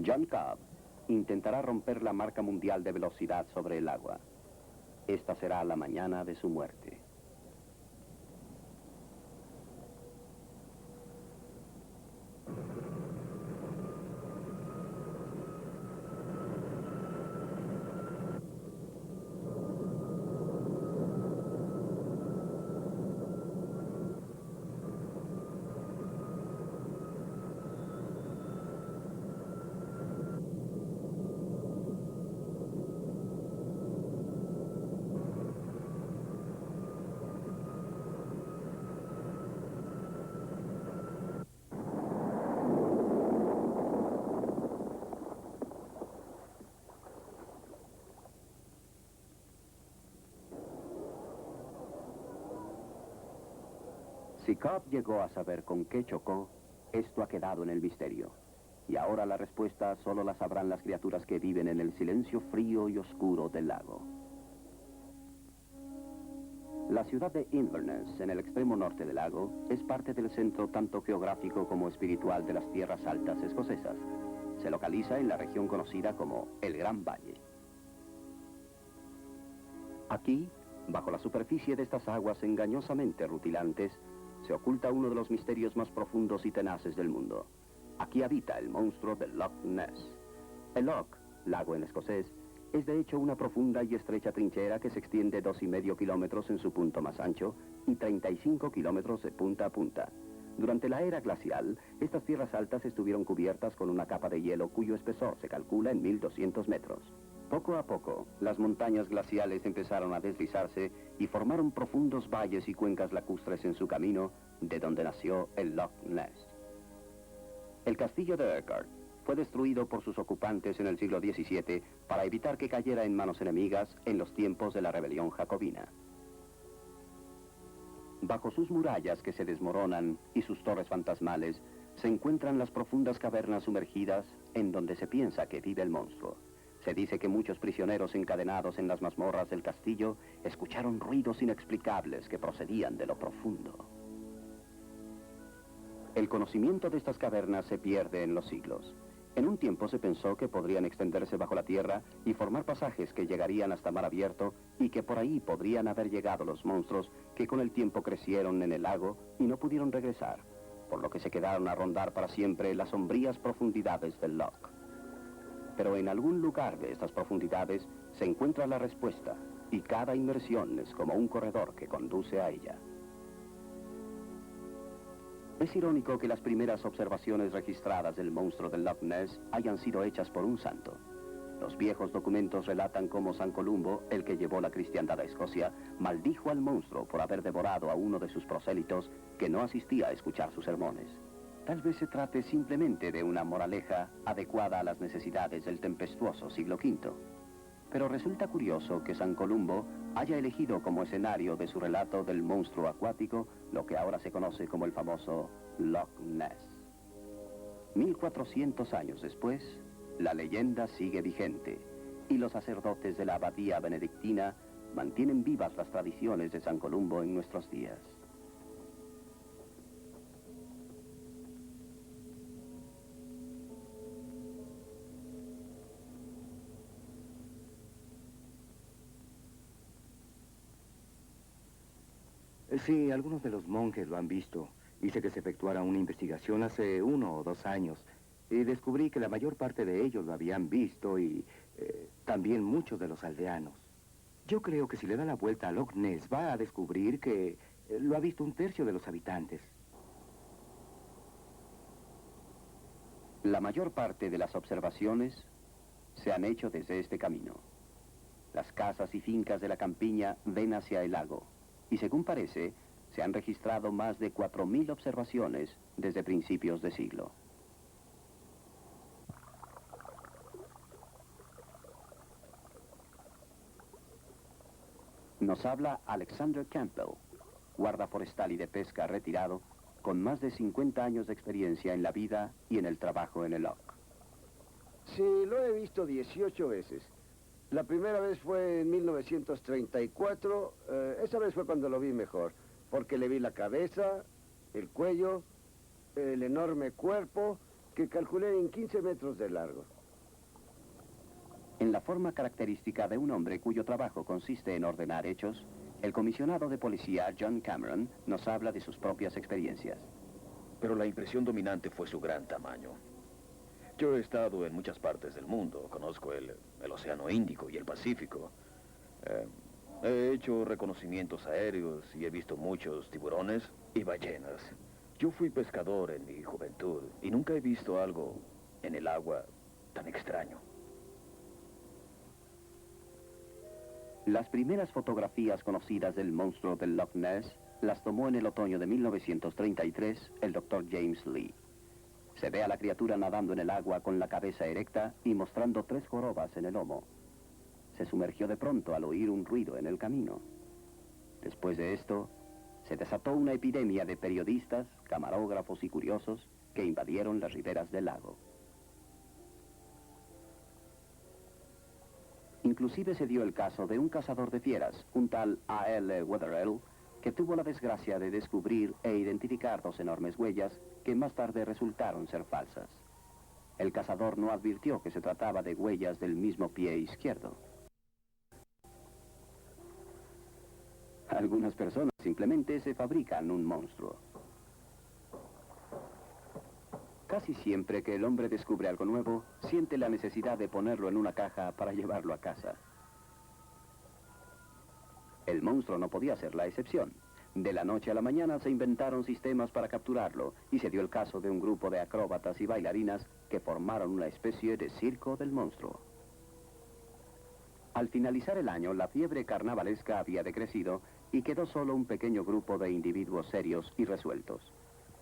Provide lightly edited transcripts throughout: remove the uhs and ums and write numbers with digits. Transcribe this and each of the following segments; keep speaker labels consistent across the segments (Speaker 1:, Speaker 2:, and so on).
Speaker 1: John Cobb intentará romper la marca mundial de velocidad sobre el agua. Esta será la mañana de su muerte. Si Cobb llegó a saber con qué chocó, esto ha quedado en el misterio. Y ahora la respuesta solo la sabrán las criaturas que viven en el silencio frío y oscuro del lago. La ciudad de Inverness, en el extremo norte del lago, es parte del centro tanto geográfico como espiritual de las tierras altas escocesas. Se localiza en la región conocida como el Gran Valle. Aquí, bajo la superficie de estas aguas engañosamente rutilantes, se oculta uno de los misterios más profundos y tenaces del mundo. Aquí habita el monstruo de Loch Ness. El Loch, lago en escocés, es de hecho una profunda y estrecha trinchera que se extiende 2,5 kilómetros en su punto más ancho y 35 kilómetros de punta a punta. Durante la era glacial, estas tierras altas estuvieron cubiertas con una capa de hielo cuyo espesor se calcula en 1.200 metros. Poco a poco, las montañas glaciales empezaron a deslizarse y formaron profundos valles y cuencas lacustres en su camino, de donde nació el Loch Ness. El castillo de Urquhart fue destruido por sus ocupantes en el siglo XVII para evitar que cayera en manos enemigas en los tiempos de la rebelión jacobina. Bajo sus murallas que se desmoronan y sus torres fantasmales, se encuentran las profundas cavernas sumergidas en donde se piensa que vive el monstruo. Se dice que muchos prisioneros encadenados en las mazmorras del castillo escucharon ruidos inexplicables que procedían de lo profundo. El conocimiento de estas cavernas se pierde en los siglos. En un tiempo se pensó que podrían extenderse bajo la tierra y formar pasajes que llegarían hasta mar abierto y que por ahí podrían haber llegado los monstruos que con el tiempo crecieron en el lago y no pudieron regresar, por lo que se quedaron a rondar para siempre las sombrías profundidades del Loch. Pero en algún lugar de estas profundidades se encuentra la respuesta, y cada inmersión es como un corredor que conduce a ella. Es irónico que las primeras observaciones registradas del monstruo del Loch Ness hayan sido hechas por un santo. Los viejos documentos relatan cómo San Columbo, el que llevó la cristiandad a Escocia, maldijo al monstruo por haber devorado a uno de sus prosélitos que no asistía a escuchar sus sermones. Tal vez se trate simplemente de una moraleja adecuada a las necesidades del tempestuoso siglo V. Pero resulta curioso que San Columbo haya elegido como escenario de su relato del monstruo acuático lo que ahora se conoce como el famoso Loch Ness. 1400 años después, la leyenda sigue vigente y los sacerdotes de la abadía benedictina mantienen vivas las tradiciones de San Columbo en nuestros días.
Speaker 2: Sí, algunos de los monjes lo han visto. Hice que se efectuara una investigación hace 1 o 2 años y descubrí que la mayor parte de ellos lo habían visto y también muchos de los aldeanos. Yo creo que si le da la vuelta a Loch Ness va a descubrir que lo ha visto 1/3 de los habitantes.
Speaker 1: La mayor parte de las observaciones se han hecho desde este camino. Las casas y fincas de la campiña ven hacia el lago. Y según parece, se han registrado más de 4.000 observaciones desde principios de siglo. Nos habla Alexander Campbell, guarda forestal y de pesca retirado, con más de 50 años de experiencia en la vida y en el trabajo en el Loch.
Speaker 3: Sí, lo he visto 18 veces. La primera vez fue en 1934, esa vez fue cuando lo vi mejor, porque le vi la cabeza, el cuello, el enorme cuerpo, que calculé en 15 metros de largo.
Speaker 1: En la forma característica de un hombre cuyo trabajo consiste en ordenar hechos, el comisionado de policía John Cameron nos habla de sus propias experiencias.
Speaker 4: Pero la impresión dominante fue su gran tamaño. Yo he estado en muchas partes del mundo, conozco el Océano Índico y el Pacífico. He hecho reconocimientos aéreos y he visto muchos tiburones y ballenas. Yo fui pescador en mi juventud y nunca he visto algo en el agua tan extraño.
Speaker 1: Las primeras fotografías conocidas del monstruo del Loch Ness las tomó en el otoño de 1933 el Dr. James Lee. Se ve a la criatura nadando en el agua con la cabeza erecta y mostrando 3 jorobas en el lomo. Se sumergió de pronto al oír un ruido en el camino. Después de esto, se desató una epidemia de periodistas, camarógrafos y curiosos que invadieron las riberas del lago. Inclusive se dio el caso de un cazador de fieras, un tal A.L. Wetherell, que tuvo la desgracia de descubrir e identificar 2 enormes huellas que más tarde resultaron ser falsas. El cazador no advirtió que se trataba de huellas del mismo pie izquierdo. Algunas personas simplemente se fabrican un monstruo. Casi siempre que el hombre descubre algo nuevo, siente la necesidad de ponerlo en una caja para llevarlo a casa. El monstruo no podía ser la excepción. De la noche a la mañana se inventaron sistemas para capturarlo, y se dio el caso de un grupo de acróbatas y bailarinas que formaron una especie de circo del monstruo. Al finalizar el año, la fiebre carnavalesca había decrecido y quedó solo un pequeño grupo de individuos serios y resueltos.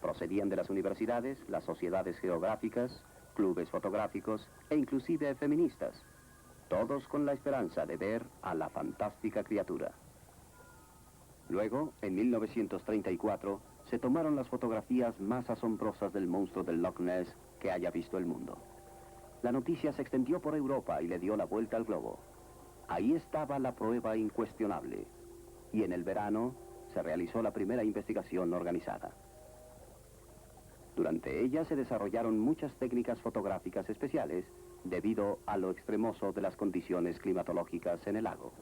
Speaker 1: Procedían de las universidades, las sociedades geográficas, clubes fotográficos e inclusive feministas, todos con la esperanza de ver a la fantástica criatura. Luego, en 1934, se tomaron las fotografías más asombrosas del monstruo del Loch Ness que haya visto el mundo. La noticia se extendió por Europa y le dio la vuelta al globo. Ahí estaba la prueba incuestionable, y en el verano se realizó la primera investigación organizada. Durante ella se desarrollaron muchas técnicas fotográficas especiales debido a lo extremoso de las condiciones climatológicas en el lago.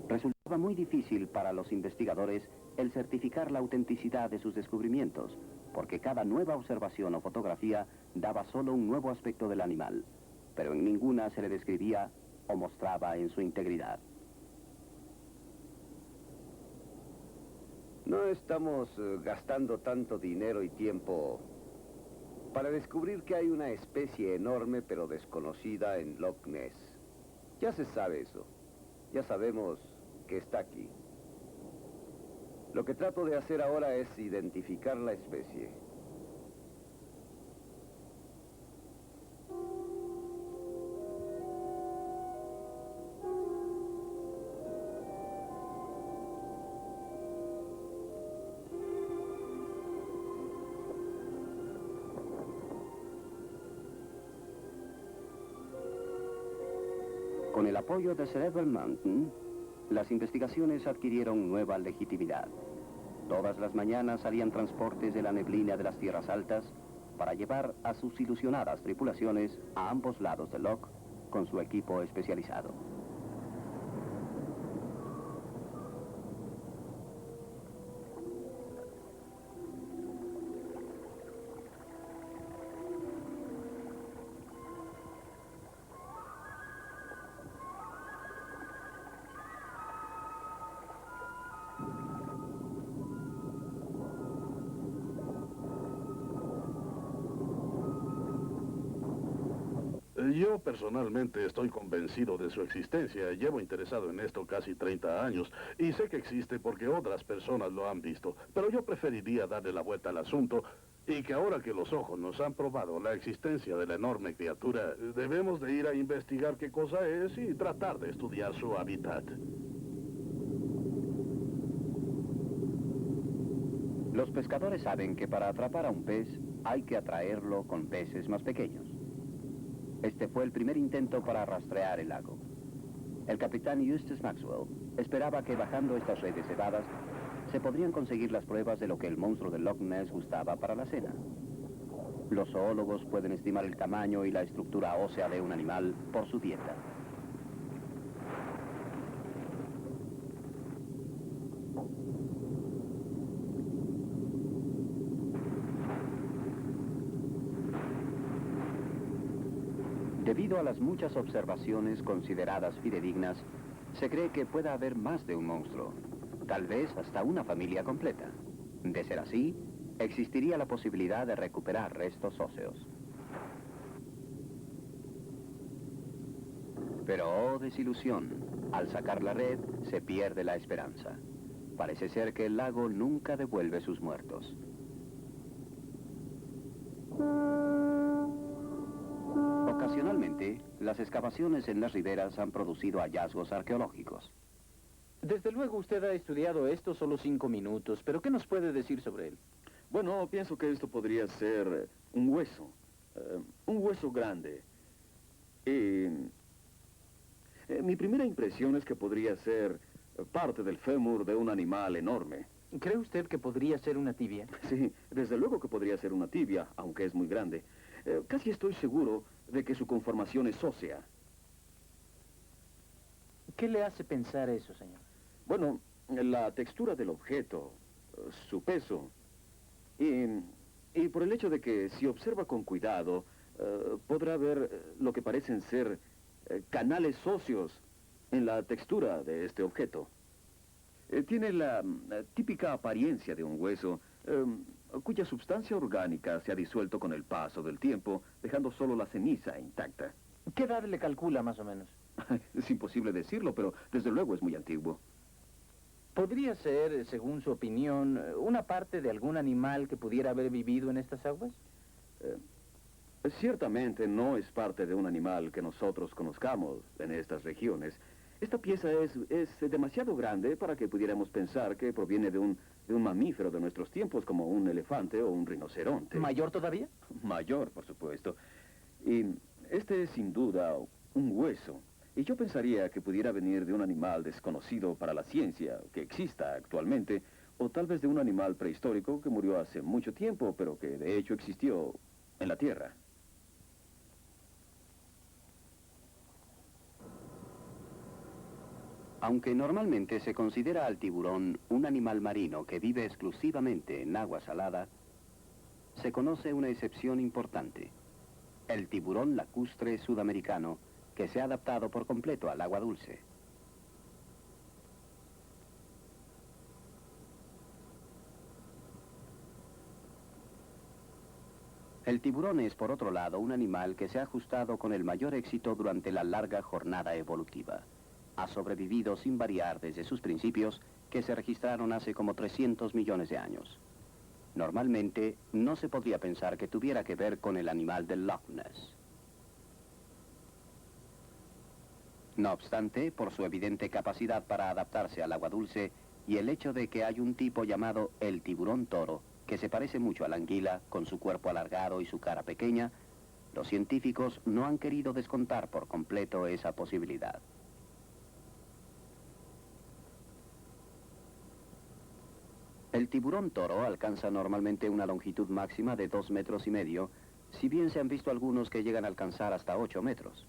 Speaker 1: Resultaba muy difícil para los investigadores el certificar la autenticidad de sus descubrimientos, porque cada nueva observación o fotografía daba solo un nuevo aspecto del animal, pero en ninguna se le describía o mostraba en su integridad.
Speaker 3: No estamos gastando tanto dinero y tiempo para descubrir que hay una especie enorme pero desconocida en Loch Ness. Ya se sabe eso. Ya sabemos que está aquí. Lo que trato de hacer ahora es identificar la especie.
Speaker 1: Con el apoyo de Cerebral Mountain, las investigaciones adquirieron nueva legitimidad. Todas las mañanas salían transportes de la neblina de las tierras altas para llevar a sus ilusionadas tripulaciones a ambos lados del Loch con su equipo especializado.
Speaker 5: Yo personalmente estoy convencido de su existencia. Llevo interesado en esto casi 30 años y sé que existe porque otras personas lo han visto. Pero yo preferiría darle la vuelta al asunto y que ahora que los ojos nos han probado la existencia de la enorme criatura, debemos de ir a investigar qué cosa es y tratar de estudiar su hábitat.
Speaker 1: Los pescadores saben que para atrapar a un pez hay que atraerlo con peces más pequeños. Este fue el primer intento para rastrear el lago. El capitán Eustace Maxwell esperaba que bajando estas redes cebadas se podrían conseguir las pruebas de lo que el monstruo del Loch Ness gustaba para la cena. Los zoólogos pueden estimar el tamaño y la estructura ósea de un animal por su dieta. Debido a las muchas observaciones consideradas fidedignas, se cree que pueda haber más de un monstruo, tal vez hasta una familia completa. De ser así, existiría la posibilidad de recuperar restos óseos. Pero, oh desilusión, al sacar la red se pierde la esperanza. Parece ser que el lago nunca devuelve sus muertos. Ocasionalmente, las excavaciones en las riberas han producido hallazgos arqueológicos.
Speaker 6: Desde luego usted ha estudiado esto solo 5 minutos, pero ¿qué nos puede decir sobre él?
Speaker 4: Bueno, pienso que esto podría ser un hueso grande. Mi primera impresión es que podría ser parte del fémur de un animal enorme.
Speaker 6: ¿Cree usted que podría ser una tibia?
Speaker 4: Sí, desde luego que podría ser una tibia, aunque es muy grande. Casi estoy seguro de que su conformación es ósea.
Speaker 6: ¿Qué le hace pensar eso, señor?
Speaker 4: Bueno, la textura del objeto, su peso, y por el hecho de que si observa con cuidado, podrá ver lo que parecen ser canales óseos en la textura de este objeto. Tiene la típica apariencia de un hueso, cuya sustancia orgánica se ha disuelto con el paso del tiempo, dejando solo la ceniza intacta.
Speaker 6: ¿Qué edad le calcula, más o menos?
Speaker 4: Es imposible decirlo, pero desde luego es muy antiguo.
Speaker 6: ¿Podría ser, según su opinión, una parte de algún animal que pudiera haber vivido en estas aguas?
Speaker 4: Ciertamente no es parte de un animal que nosotros conozcamos en estas regiones. Esta pieza es demasiado grande para que pudiéramos pensar que proviene de un mamífero de nuestros tiempos, como un elefante o un rinoceronte.
Speaker 6: ¿Mayor todavía?
Speaker 4: Mayor, por supuesto. Y este es sin duda un hueso. Y yo pensaría que pudiera venir de un animal desconocido para la ciencia, que exista actualmente, o tal vez de un animal prehistórico que murió hace mucho tiempo, pero que de hecho existió en la Tierra.
Speaker 1: Aunque normalmente se considera al tiburón un animal marino que vive exclusivamente en agua salada, se conoce una excepción importante: el tiburón lacustre sudamericano, que se ha adaptado por completo al agua dulce. El tiburón es, por otro lado, un animal que se ha ajustado con el mayor éxito durante la larga jornada evolutiva. Ha sobrevivido sin variar desde sus principios, que se registraron hace como 300 millones de años. Normalmente, no se podría pensar que tuviera que ver con el animal del Loch Ness. No obstante, por su evidente capacidad para adaptarse al agua dulce y el hecho de que hay un tipo llamado el tiburón toro, que se parece mucho a la anguila, con su cuerpo alargado y su cara pequeña, los científicos no han querido descontar por completo esa posibilidad. El tiburón toro alcanza normalmente una longitud máxima de 2,5 metros, si bien se han visto algunos que llegan a alcanzar hasta 8 metros.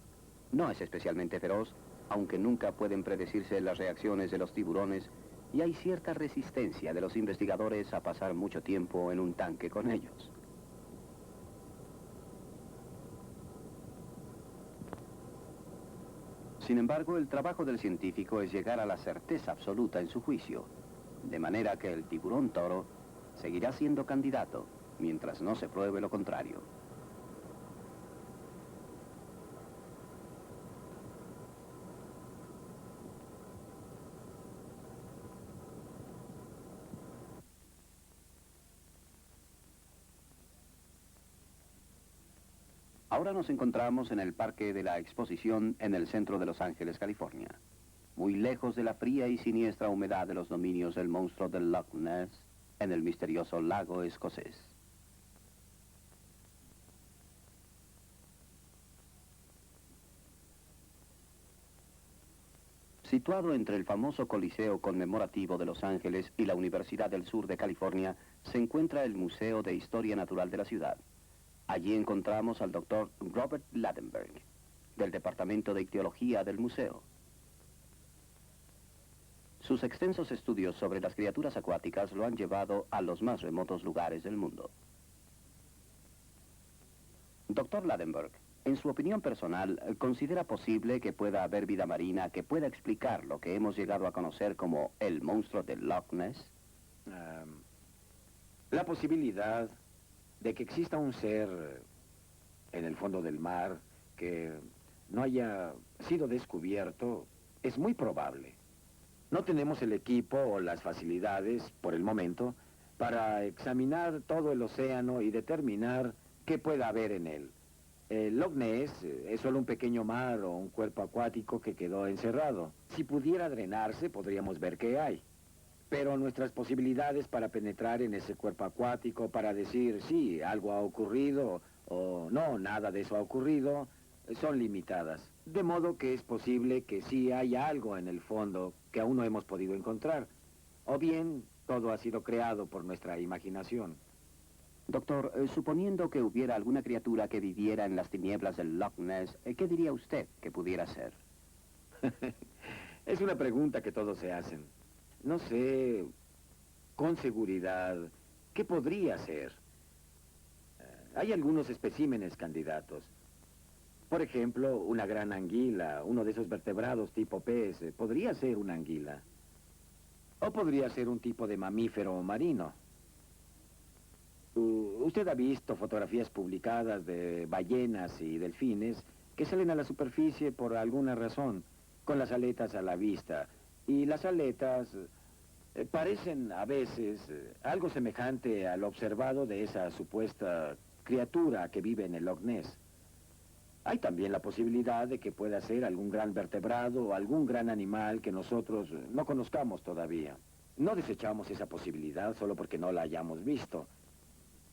Speaker 1: No es especialmente feroz, aunque nunca pueden predecirse las reacciones de los tiburones, y hay cierta resistencia de los investigadores a pasar mucho tiempo en un tanque con ellos. Sin embargo, el trabajo del científico es llegar a la certeza absoluta en su juicio, de manera que el tiburón toro seguirá siendo candidato mientras no se pruebe lo contrario. Ahora nos encontramos en el Parque de la Exposición en el centro de Los Ángeles, California. Muy lejos de la fría y siniestra humedad de los dominios del monstruo del Loch Ness, en el misterioso lago escocés. Situado entre el famoso Coliseo Conmemorativo de Los Ángeles y la Universidad del Sur de California, se encuentra el Museo de Historia Natural de la ciudad. Allí encontramos al doctor Robert Ladenburg, del Departamento de Ictiología del museo. Sus extensos estudios sobre las criaturas acuáticas lo han llevado a los más remotos lugares del mundo. Doctor Ladenburg, en su opinión personal, ¿considera posible que pueda haber vida marina que pueda explicar lo que hemos llegado a conocer como el monstruo de Loch Ness?
Speaker 7: La posibilidad de que exista un ser en el fondo del mar que no haya sido descubierto es muy probable. No tenemos el equipo o las facilidades, por el momento, para examinar todo el océano y determinar qué pueda haber en él. El Loch Ness es solo un pequeño mar o un cuerpo acuático que quedó encerrado. Si pudiera drenarse, podríamos ver qué hay. Pero nuestras posibilidades para penetrar en ese cuerpo acuático, para decir, sí, algo ha ocurrido, o no, nada de eso ha ocurrido, son limitadas. De modo que es posible que sí haya algo en el fondo que aún no hemos podido encontrar. O bien, todo ha sido creado por nuestra imaginación.
Speaker 1: Doctor, suponiendo que hubiera alguna criatura que viviera en las tinieblas del Loch Ness, ¿qué diría usted que pudiera ser?
Speaker 7: Es una pregunta que todos se hacen. No sé, con seguridad, ¿qué podría ser? Hay algunos especímenes candidatos. Por ejemplo, una gran anguila, uno de esos vertebrados tipo pez, podría ser una anguila. O podría ser un tipo de mamífero marino. Usted ha visto fotografías publicadas de ballenas y delfines que salen a la superficie por alguna razón, con las aletas a la vista. Y las aletas parecen a veces algo semejante al observado de esa supuesta criatura que vive en el Loch Ness. Hay también la posibilidad de que pueda ser algún gran vertebrado o algún gran animal que nosotros no conozcamos todavía. No desechamos esa posibilidad solo porque no la hayamos visto.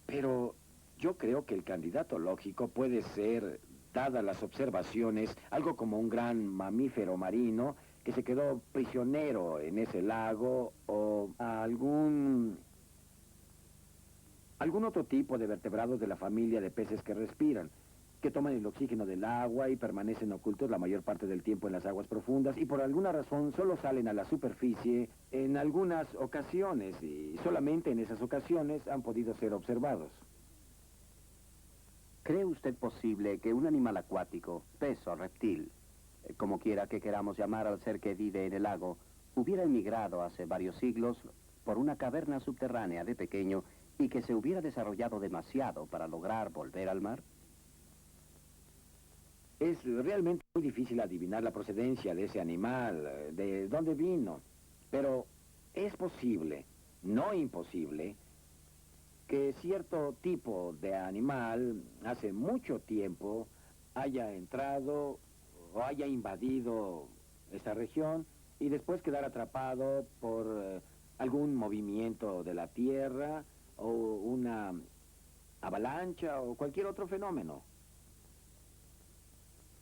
Speaker 7: Pero yo creo que el candidato lógico puede ser, dadas las observaciones, algo como un gran mamífero marino que se quedó prisionero en ese lago o algún otro tipo de vertebrados de la familia de peces que respiran, que toman el oxígeno del agua y permanecen ocultos la mayor parte del tiempo en las aguas profundas y por alguna razón solo salen a la superficie en algunas ocasiones y solamente en esas ocasiones han podido ser observados.
Speaker 1: ¿Cree usted posible que un animal acuático, pez o reptil, como quiera que queramos llamar al ser que vive en el lago, hubiera emigrado hace varios siglos por una caverna subterránea de pequeño y que se hubiera desarrollado demasiado para lograr volver al mar?
Speaker 7: Es realmente muy difícil adivinar la procedencia de ese animal, de dónde vino, pero es posible, no imposible, que cierto tipo de animal hace mucho tiempo haya entrado o haya invadido esta región y después quedar atrapado por algún movimiento de la Tierra o una avalancha o cualquier otro fenómeno.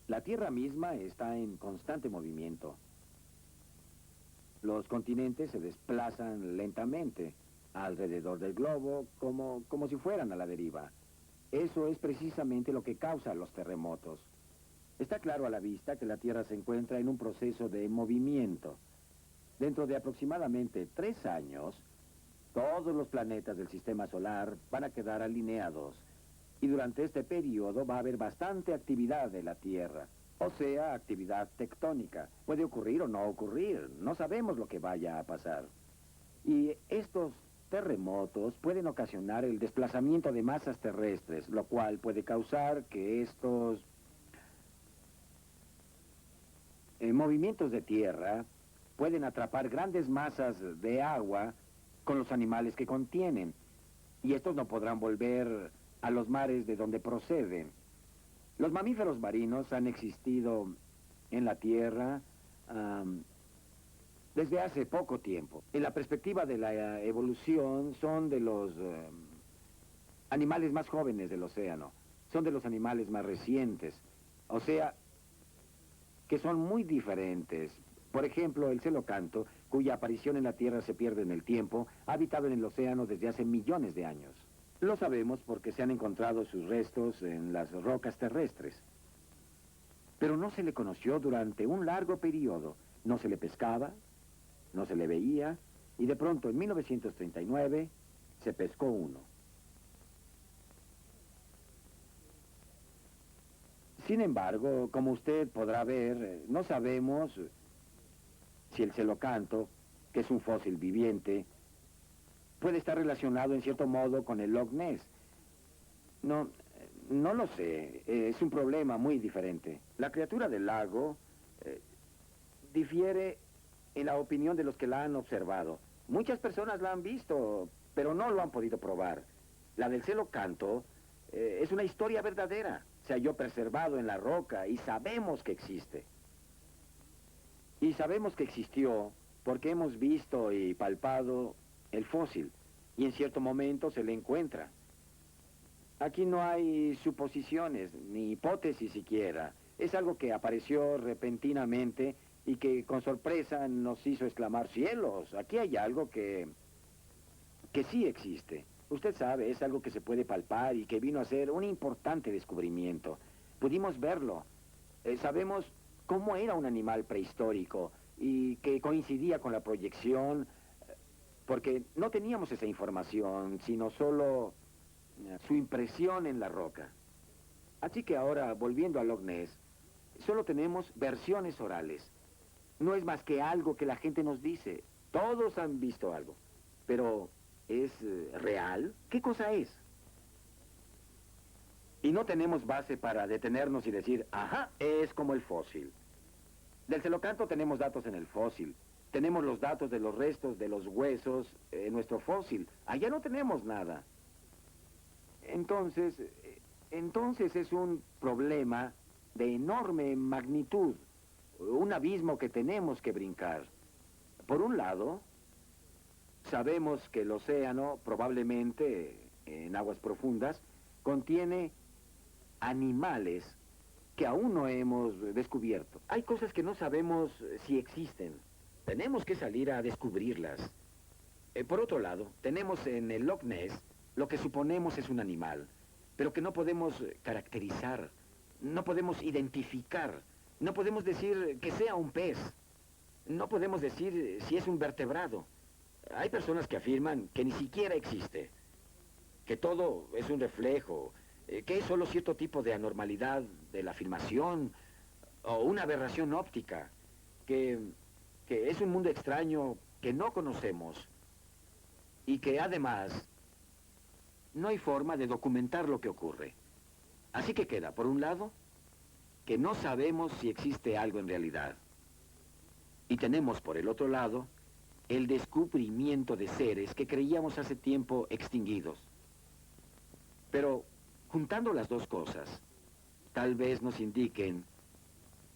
Speaker 7: La Tierra misma está en constante movimiento. Los continentes se desplazan lentamente alrededor del globo como si fueran a la deriva. Eso es precisamente lo que causa los terremotos. Está claro a la vista que la Tierra se encuentra en un proceso de movimiento. Dentro de aproximadamente 3 años, todos los planetas del sistema solar van a quedar alineados. Y durante este periodo va a haber bastante actividad de la Tierra. O sea, actividad tectónica. Puede ocurrir o no ocurrir. No sabemos lo que vaya a pasar. Y estos terremotos pueden ocasionar el desplazamiento de masas terrestres, lo cual puede causar que estos movimientos de tierra pueden atrapar grandes masas de agua con los animales que contienen. Y estos no podrán volver a los mares de donde proceden. Los mamíferos marinos han existido en la Tierra desde hace poco tiempo. En la perspectiva de la evolución son de los animales más jóvenes del océano, son de los animales más recientes, o sea, que son muy diferentes. Por ejemplo, el celocanto, cuya aparición en la Tierra se pierde en el tiempo, ha habitado en el océano desde hace millones de años. Lo sabemos porque se han encontrado sus restos en las rocas terrestres. Pero no se le conoció durante un largo periodo. No se le pescaba, no se le veía, y de pronto en 1939 se pescó uno. Sin embargo, como usted podrá ver, no sabemos si el celocanto, que es un fósil viviente, puede estar relacionado en cierto modo con el Loch Ness. No lo sé. Es un problema muy diferente. La criatura del lago difiere en la opinión de los que la han observado. Muchas personas la han visto, pero no lo han podido probar. La del celocanto es una historia verdadera. Se halló preservado en la roca y sabemos que existe. Y sabemos que existió porque hemos visto y palpado el fósil, y en cierto momento se le encuentra. Aquí no hay suposiciones, ni hipótesis siquiera. Es algo que apareció repentinamente y que con sorpresa nos hizo exclamar, ¡cielos! Aquí hay algo que sí existe. Usted sabe, es algo que se puede palpar y que vino a ser un importante descubrimiento. Pudimos verlo. Sabemos cómo era un animal prehistórico y que coincidía con la proyección, porque no teníamos esa información, sino solo su impresión en la roca. Así que ahora, volviendo a Loch Ness, solo tenemos versiones orales. No es más que algo que la gente nos dice. Todos han visto algo. Pero, ¿es real? ¿Qué cosa es? Y no tenemos base para detenernos y decir, ajá, es como el fósil. Del celocanto tenemos datos en el fósil. Tenemos los datos de los restos de los huesos en nuestro fósil. Allá no tenemos nada. Entonces es un problema de enorme magnitud. Un abismo que tenemos que brincar. Por un lado, sabemos que el océano, probablemente en aguas profundas, contiene animales que aún no hemos descubierto. Hay cosas que no sabemos si existen. Tenemos que salir a descubrirlas. Por otro lado, tenemos en el Loch Ness lo que suponemos es un animal, pero que no podemos caracterizar, no podemos identificar, no podemos decir que sea un pez, no podemos decir si es un vertebrado. Hay personas que afirman que ni siquiera existe, que todo es un reflejo, que es solo cierto tipo de anormalidad de la filmación o una aberración óptica, que es un mundo extraño que no conocemos y que además no hay forma de documentar lo que ocurre. Así que queda, por un lado, que no sabemos si existe algo en realidad. Y tenemos, por el otro lado, el descubrimiento de seres que creíamos hace tiempo extinguidos. Pero, juntando las dos cosas, tal vez nos indiquen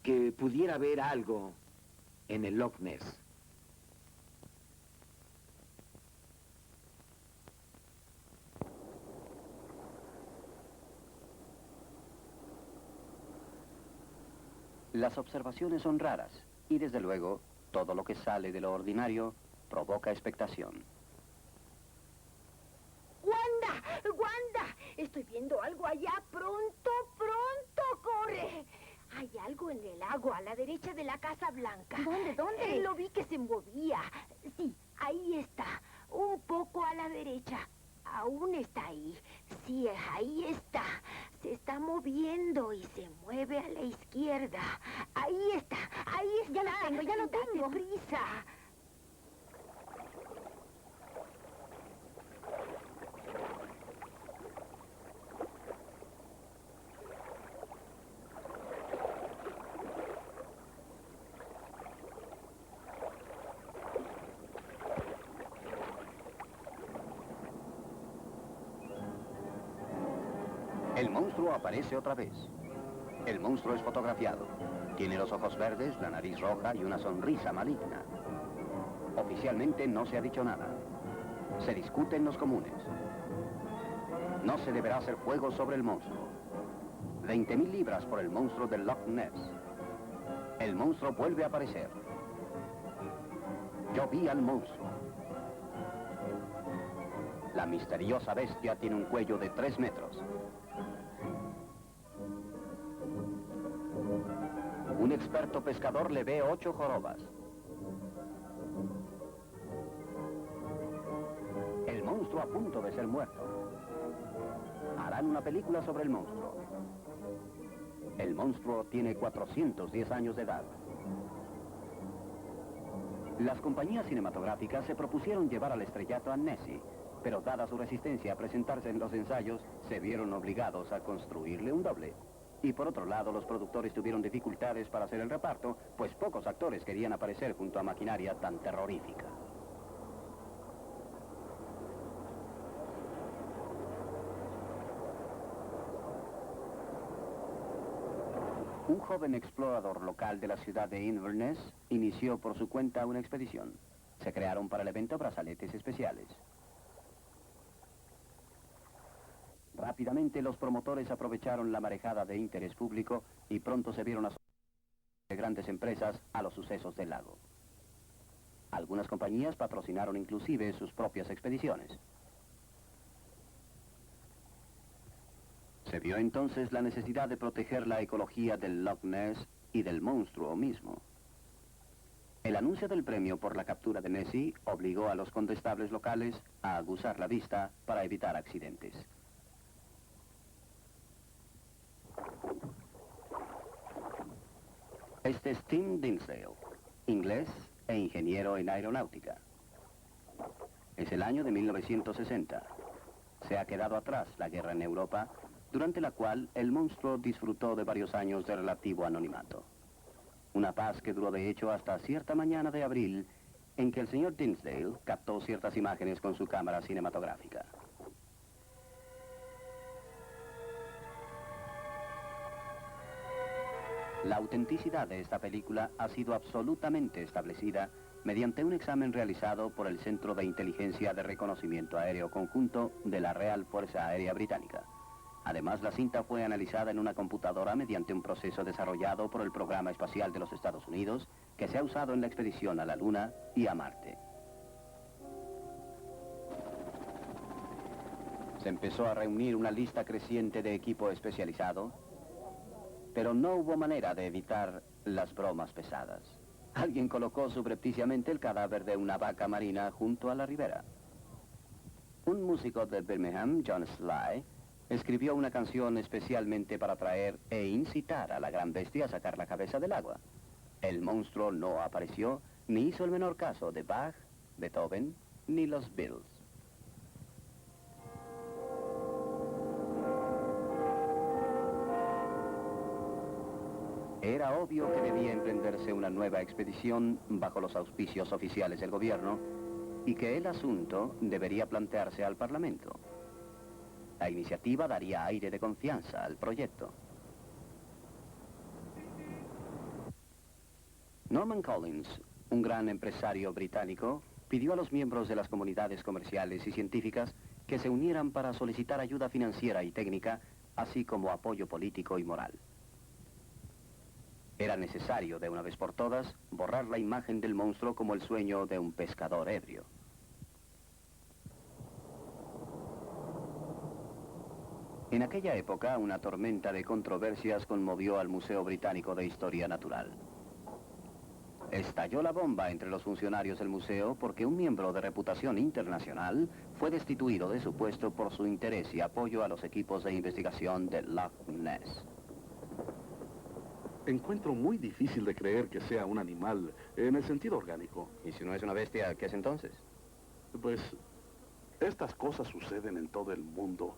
Speaker 7: que pudiera haber algo en el Loch Ness.
Speaker 1: Las observaciones son raras y desde luego todo lo que sale de lo ordinario provoca expectación.
Speaker 8: ¡Wanda! ¡Wanda! Estoy viendo algo allá. ¡Pronto, pronto! ¡Corre! Hay algo en el lago a la derecha de la Casa Blanca.
Speaker 9: ¿Dónde?
Speaker 8: Lo vi que se movía. Sí, ahí está. Un poco a la derecha. Aún está ahí. Sí, ahí está. Se está moviendo y se mueve a la izquierda. Ahí está. Ahí está.
Speaker 9: Ya lo tengo.
Speaker 8: ¡Date prisa!
Speaker 1: El monstruo aparece otra vez. El monstruo es fotografiado. Tiene los ojos verdes, la nariz roja y una sonrisa maligna. Oficialmente no se ha dicho nada. Se discute en los comunes. No se deberá hacer fuego sobre el monstruo. 20.000 libras por el monstruo del Loch Ness. El monstruo vuelve a aparecer. Yo vi al monstruo. La misteriosa bestia tiene un cuello de 3 metros. Un experto pescador le ve 8 jorobas. El monstruo a punto de ser muerto. Harán una película sobre el monstruo. El monstruo tiene 410 años de edad. Las compañías cinematográficas se propusieron llevar al estrellato a Nessie, pero dada su resistencia a presentarse en los ensayos, se vieron obligados a construirle un doble. Y por otro lado, los productores tuvieron dificultades para hacer el reparto, pues pocos actores querían aparecer junto a maquinaria tan terrorífica. Un joven explorador local de la ciudad de Inverness inició por su cuenta una expedición. Se crearon para el evento brazaletes especiales. Rápidamente los promotores aprovecharon la marejada de interés público y pronto se vieron asociados de grandes empresas a los sucesos del lago. Algunas compañías patrocinaron inclusive sus propias expediciones. Se vio entonces la necesidad de proteger la ecología del Loch Ness y del monstruo mismo. El anuncio del premio por la captura de Nessie obligó a los condestables locales a aguzar la vista para evitar accidentes. Este es Tim Dinsdale, inglés e ingeniero en aeronáutica. Es el año de 1960. Se ha quedado atrás la guerra en Europa, durante la cual el monstruo disfrutó de varios años de relativo anonimato. Una paz que duró de hecho hasta cierta mañana de abril, en que el señor Dinsdale captó ciertas imágenes con su cámara cinematográfica. La autenticidad de esta película ha sido absolutamente establecida mediante un examen realizado por el Centro de Inteligencia de Reconocimiento Aéreo Conjunto de la Real Fuerza Aérea Británica. Además, la cinta fue analizada en una computadora mediante un proceso desarrollado por el Programa Espacial de los Estados Unidos, que se ha usado en la expedición a la Luna y a Marte. Se empezó a reunir una lista creciente de equipo especializado, pero no hubo manera de evitar las bromas pesadas. Alguien colocó subrepticiamente el cadáver de una vaca marina junto a la ribera. Un músico de Birmingham, John Sly, escribió una canción especialmente para atraer e incitar a la gran bestia a sacar la cabeza del agua. El monstruo no apareció, ni hizo el menor caso de Bach, Beethoven, ni los Beatles. Era obvio que debía emprenderse una nueva expedición bajo los auspicios oficiales del gobierno y que el asunto debería plantearse al Parlamento. La iniciativa daría aire de confianza al proyecto. Norman Collins, un gran empresario británico, pidió a los miembros de las comunidades comerciales y científicas que se unieran para solicitar ayuda financiera y técnica, así como apoyo político y moral. Era necesario, de una vez por todas, borrar la imagen del monstruo como el sueño de un pescador ebrio. En aquella época, una tormenta de controversias conmovió al Museo Británico de Historia Natural. Estalló la bomba entre los funcionarios del museo porque un miembro de reputación internacional fue destituido de su puesto por su interés y apoyo a los equipos de investigación de Loch Ness.
Speaker 5: Encuentro muy difícil de creer que sea un animal en el sentido orgánico.
Speaker 1: ¿Y si no es una bestia, qué es entonces?
Speaker 5: Pues, estas cosas suceden en todo el mundo.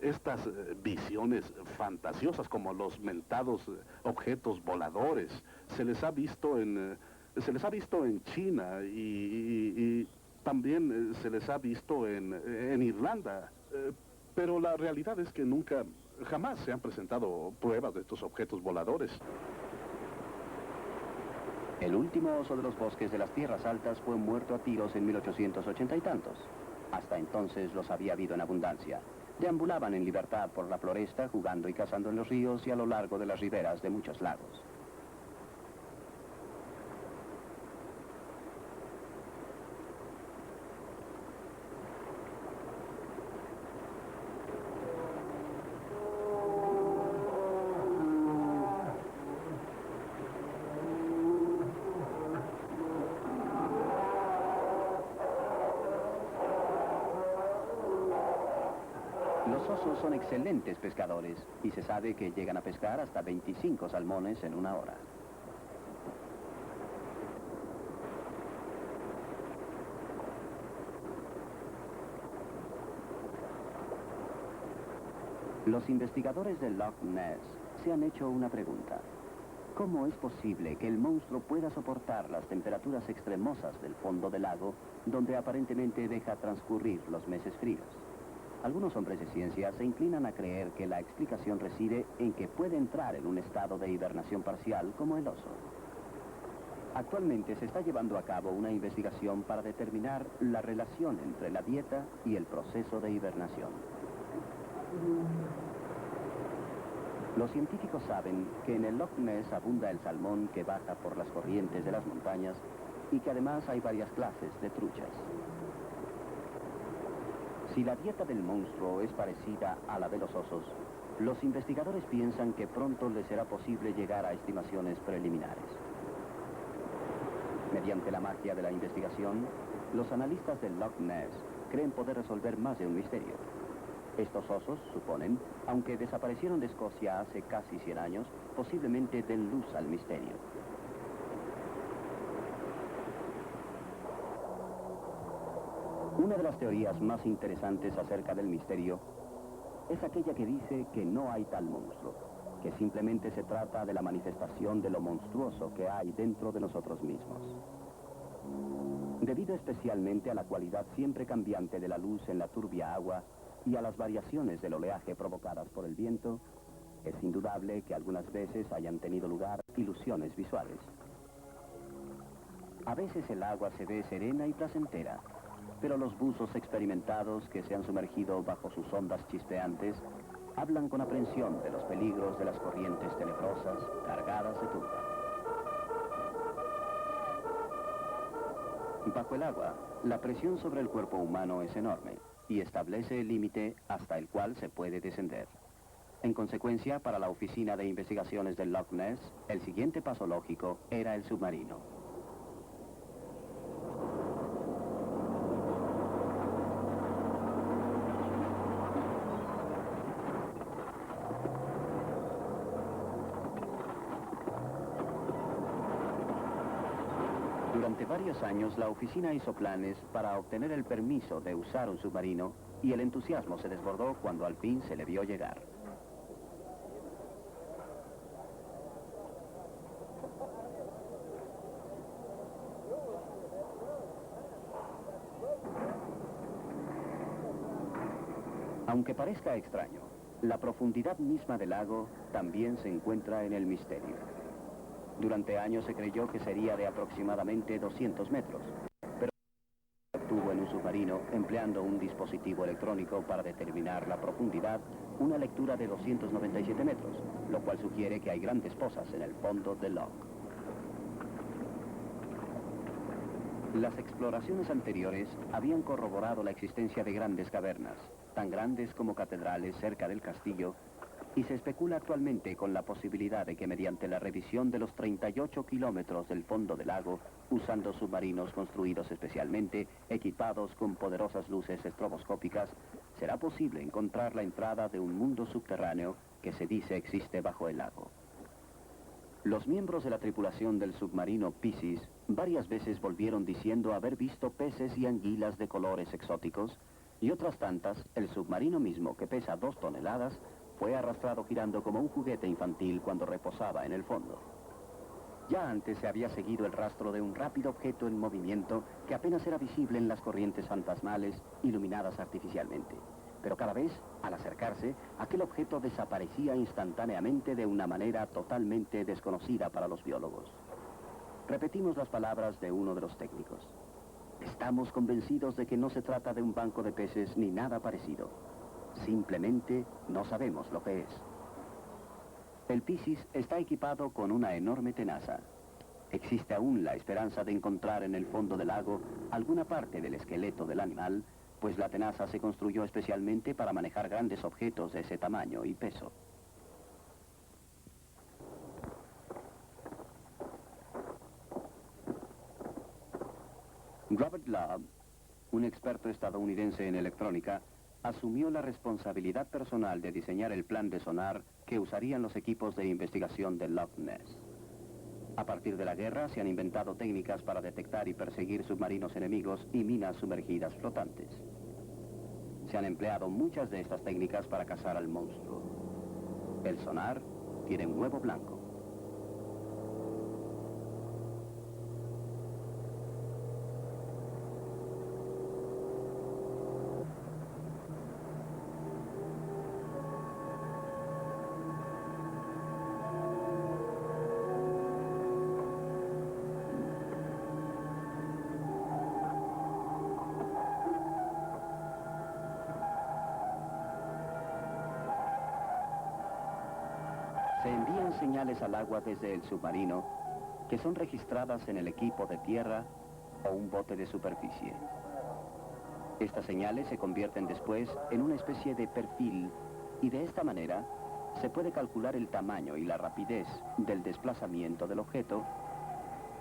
Speaker 5: Estas visiones fantasiosas como los mentados objetos voladores, se les ha visto en China y también se les ha visto en Irlanda. Pero la realidad es que jamás se han presentado pruebas de estos objetos voladores.
Speaker 1: El último oso de los bosques de las tierras altas fue muerto a tiros en 1880 y tantos. Hasta entonces los había habido en abundancia. Deambulaban en libertad por la floresta, jugando y cazando en los ríos y a lo largo de las riberas de muchos lagos. Los osos son excelentes pescadores y se sabe que llegan a pescar hasta 25 salmones en una hora. Los investigadores del Loch Ness se han hecho una pregunta. ¿Cómo es posible que el monstruo pueda soportar las temperaturas extremosas del fondo del lago, donde aparentemente deja transcurrir los meses fríos? Algunos hombres de ciencia se inclinan a creer que la explicación reside en que puede entrar en un estado de hibernación parcial como el oso. Actualmente se está llevando a cabo una investigación para determinar la relación entre la dieta y el proceso de hibernación. Los científicos saben que en el Loch Ness abunda el salmón que baja por las corrientes de las montañas y que además hay varias clases de truchas. Si la dieta del monstruo es parecida a la de los osos, los investigadores piensan que pronto les será posible llegar a estimaciones preliminares. Mediante la magia de la investigación, los analistas del Loch Ness creen poder resolver más de un misterio. Estos osos, suponen, aunque desaparecieron de Escocia hace casi 100 años, posiblemente den luz al misterio. Una de las teorías más interesantes acerca del misterio es aquella que dice que no hay tal monstruo, que simplemente se trata de la manifestación de lo monstruoso que hay dentro de nosotros mismos. Debido especialmente a la cualidad siempre cambiante de la luz en la turbia agua y a las variaciones del oleaje provocadas por el viento, es indudable que algunas veces hayan tenido lugar ilusiones visuales. A veces el agua se ve serena y placentera, pero los buzos experimentados que se han sumergido bajo sus ondas chispeantes hablan con aprensión de los peligros de las corrientes tenebrosas cargadas de turba. Bajo el agua, la presión sobre el cuerpo humano es enorme y establece el límite hasta el cual se puede descender. En consecuencia, para la Oficina de Investigaciones del Loch Ness, el siguiente paso lógico era el submarino. Durante varios años, la oficina hizo planes para obtener el permiso de usar un submarino y el entusiasmo se desbordó cuando al fin se le vio llegar. Aunque parezca extraño, la profundidad misma del lago también se encuentra en el misterio. Durante años se creyó que sería de aproximadamente 200 metros, pero se obtuvo en un submarino empleando un dispositivo electrónico para determinar la profundidad, una lectura de 297 metros, lo cual sugiere que hay grandes pozas en el fondo del loch. Las exploraciones anteriores habían corroborado la existencia de grandes cavernas, tan grandes como catedrales cerca del castillo, y se especula actualmente con la posibilidad de que mediante la revisión de los 38 kilómetros del fondo del lago, usando submarinos construidos especialmente, equipados con poderosas luces estroboscópicas, será posible encontrar la entrada de un mundo subterráneo que se dice existe bajo el lago. Los miembros de la tripulación del submarino Piscis varias veces volvieron diciendo haber visto peces y anguilas de colores exóticos, y otras tantas, el submarino mismo, que pesa 2 toneladas, fue arrastrado girando como un juguete infantil cuando reposaba en el fondo. Ya antes se había seguido el rastro de un rápido objeto en movimiento que apenas era visible en las corrientes fantasmales iluminadas artificialmente. Pero cada vez, al acercarse, aquel objeto desaparecía instantáneamente de una manera totalmente desconocida para los biólogos. Repetimos las palabras de uno de los técnicos. Estamos convencidos de que no se trata de un banco de peces ni nada parecido. Simplemente no sabemos lo que es. El Piscis está equipado con una enorme tenaza. Existe aún la esperanza de encontrar en el fondo del lago alguna parte del esqueleto del animal, pues la tenaza se construyó especialmente para manejar grandes objetos de ese tamaño y peso. Robert Lobb, un experto estadounidense en electrónica, asumió la responsabilidad personal de diseñar el plan de sonar que usarían los equipos de investigación de Loch Ness. A partir de la guerra se han inventado técnicas para detectar y perseguir submarinos enemigos y minas sumergidas flotantes. Se han empleado muchas de estas técnicas para cazar al monstruo. El sonar tiene un huevo blanco. Se envían señales al agua desde el submarino que son registradas en el equipo de tierra o un bote de superficie. Estas señales se convierten después en una especie de perfil y de esta manera se puede calcular el tamaño y la rapidez del desplazamiento del objeto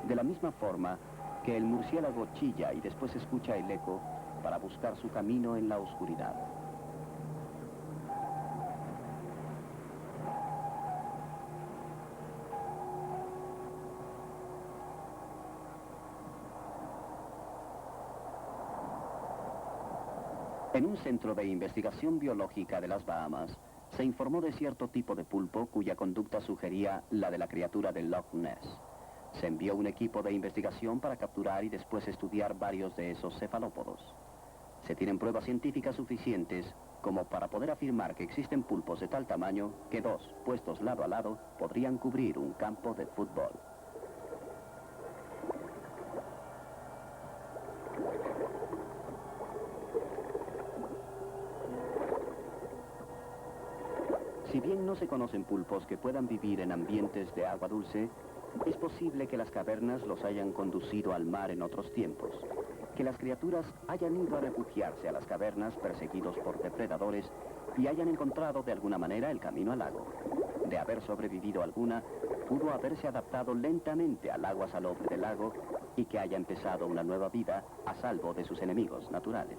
Speaker 1: de la misma forma que el murciélago chilla y después escucha el eco para buscar su camino en la oscuridad. En un centro de investigación biológica de las Bahamas, se informó de cierto tipo de pulpo cuya conducta sugería la de la criatura de Loch Ness. Se envió un equipo de investigación para capturar y después estudiar varios de esos cefalópodos. Se tienen pruebas científicas suficientes como para poder afirmar que existen pulpos de tal tamaño que dos, puestos lado a lado, podrían cubrir un campo de fútbol. Si bien no se conocen pulpos que puedan vivir en ambientes de agua dulce, es posible que las cavernas los hayan conducido al mar en otros tiempos, que las criaturas hayan ido a refugiarse a las cavernas perseguidos por depredadores y hayan encontrado de alguna manera el camino al lago. De haber sobrevivido alguna, pudo haberse adaptado lentamente al agua salobre del lago y que haya empezado una nueva vida a salvo de sus enemigos naturales.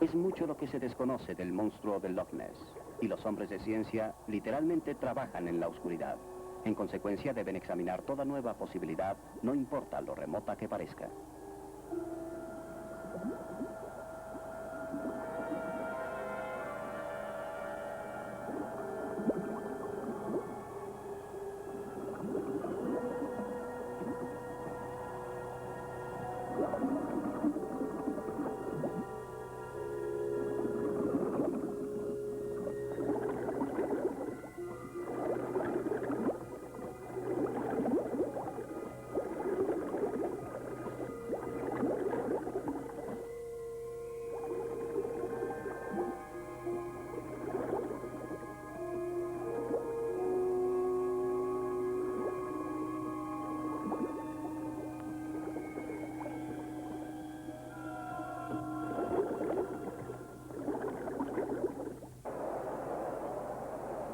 Speaker 1: Es mucho lo que se desconoce del monstruo de Loch Ness, y los hombres de ciencia literalmente trabajan en la oscuridad. En consecuencia deben examinar toda nueva posibilidad, no importa lo remota que parezca.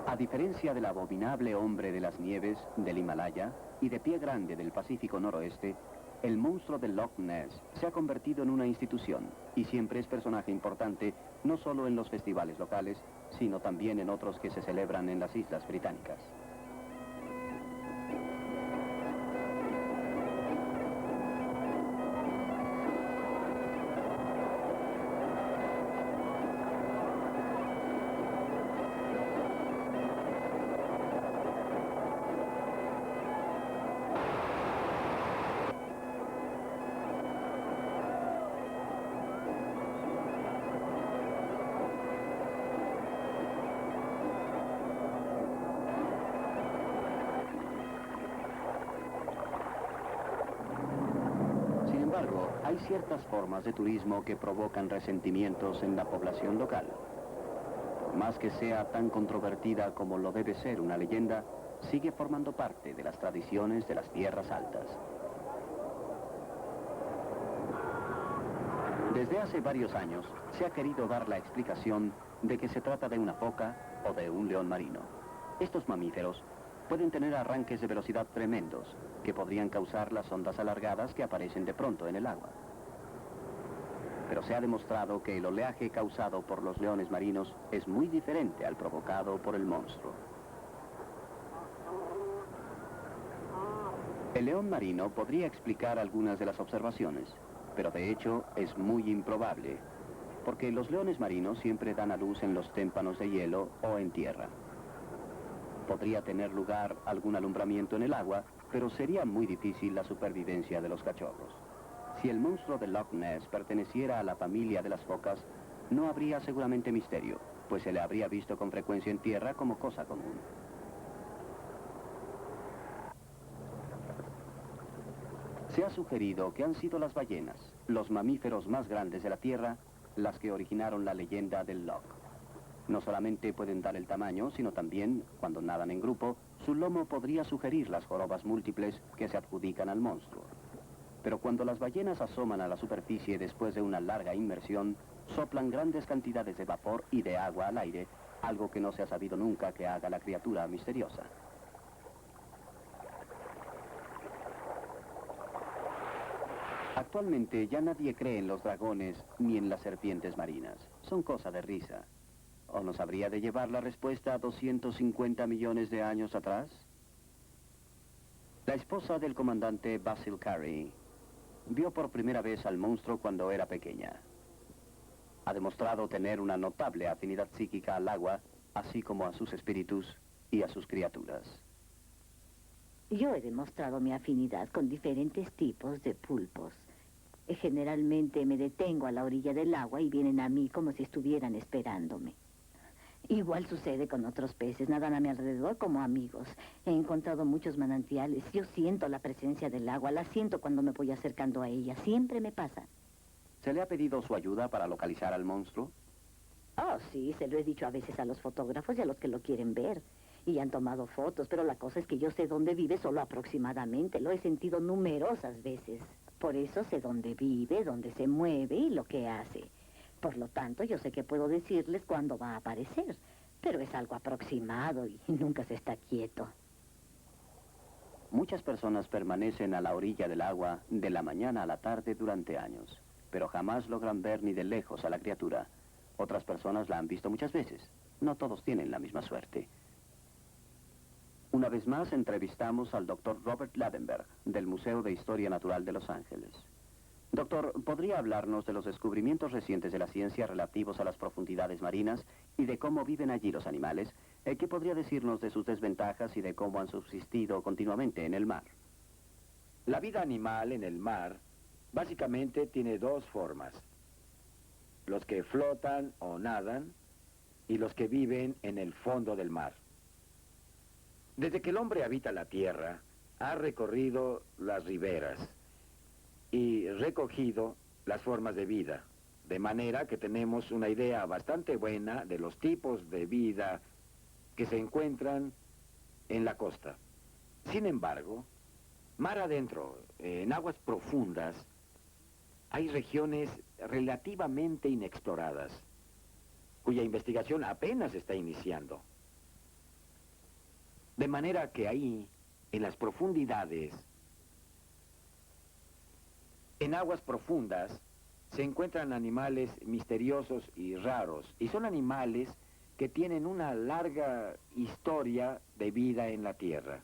Speaker 1: A diferencia del abominable hombre de las nieves del Himalaya y de Pie Grande del Pacífico Noroeste, el monstruo de Loch Ness se ha convertido en una institución y siempre es personaje importante no solo en los festivales locales, sino también en otros que se celebran en las Islas Británicas. Hay ciertas formas de turismo que provocan resentimientos en la población local. Por más que sea tan controvertida como lo debe ser una leyenda, sigue formando parte de las tradiciones de las tierras altas. Desde hace varios años se ha querido dar la explicación de que se trata de una foca o de un león marino. Estos mamíferos pueden tener arranques de velocidad tremendos, que podrían causar las ondas alargadas que aparecen de pronto en el agua. Pero se ha demostrado que el oleaje causado por los leones marinos es muy diferente al provocado por el monstruo. El león marino podría explicar algunas de las observaciones, pero de hecho es muy improbable, porque los leones marinos siempre dan a luz en los témpanos de hielo o en tierra. Podría tener lugar algún alumbramiento en el agua, pero sería muy difícil la supervivencia de los cachorros. Si el monstruo de Loch Ness perteneciera a la familia de las focas, no habría seguramente misterio, pues se le habría visto con frecuencia en tierra como cosa común. Se ha sugerido que han sido las ballenas, los mamíferos más grandes de la Tierra, las que originaron la leyenda del Loch. No solamente pueden dar el tamaño, sino también, cuando nadan en grupo, su lomo podría sugerir las jorobas múltiples que se adjudican al monstruo. Pero cuando las ballenas asoman a la superficie después de una larga inmersión, soplan grandes cantidades de vapor y de agua al aire, algo que no se ha sabido nunca que haga la criatura misteriosa. Actualmente ya nadie cree en los dragones ni en las serpientes marinas. Son cosa de risa. ¿O nos habría de llevar la respuesta a 250 millones de años atrás? La esposa del comandante Basil Carey vio por primera vez al monstruo cuando era pequeña. Ha demostrado tener una notable afinidad psíquica al agua, así como a sus espíritus y a sus criaturas.
Speaker 9: Yo he demostrado mi afinidad con diferentes tipos de pulpos. Generalmente me detengo a la orilla del agua y vienen a mí como si estuvieran esperándome. Igual sucede con otros peces, nadan a mi alrededor como amigos. He encontrado muchos manantiales. Yo siento la presencia del agua, la siento cuando me voy acercando a ella. Siempre me pasa.
Speaker 1: ¿Se le ha pedido su ayuda para localizar al monstruo?
Speaker 9: Oh, sí, se lo he dicho a veces a los fotógrafos y a los que lo quieren ver. Y han tomado fotos, pero la cosa es que yo sé dónde vive solo aproximadamente. Lo he sentido numerosas veces. Por eso sé dónde vive, dónde se mueve y lo que hace. Por lo tanto, yo sé que puedo decirles cuándo va a aparecer. Pero es algo aproximado y nunca se está quieto.
Speaker 1: Muchas personas permanecen a la orilla del agua de la mañana a la tarde durante años, pero jamás logran ver ni de lejos a la criatura. Otras personas la han visto muchas veces. No todos tienen la misma suerte. Una vez más entrevistamos al doctor Robert Ladenberg, del Museo de Historia Natural de Los Ángeles. Doctor, ¿podría hablarnos de los descubrimientos recientes de la ciencia relativos a las profundidades marinas y de cómo viven allí los animales? ¿Qué podría decirnos de sus desventajas y de cómo han subsistido continuamente en el mar?
Speaker 7: La vida animal en el mar básicamente tiene dos formas. Los que flotan o nadan y los que viven en el fondo del mar. Desde que el hombre habita la tierra, ha recorrido las riberas y recogido las formas de vida, de manera que tenemos una idea bastante buena de los tipos de vida que se encuentran en la costa. Sin embargo, mar adentro, en aguas profundas, hay regiones relativamente inexploradas, cuya investigación apenas está iniciando. De manera que ahí, en las profundidades, en aguas profundas, se encuentran animales misteriosos y raros, y son animales que tienen una larga historia de vida en la Tierra.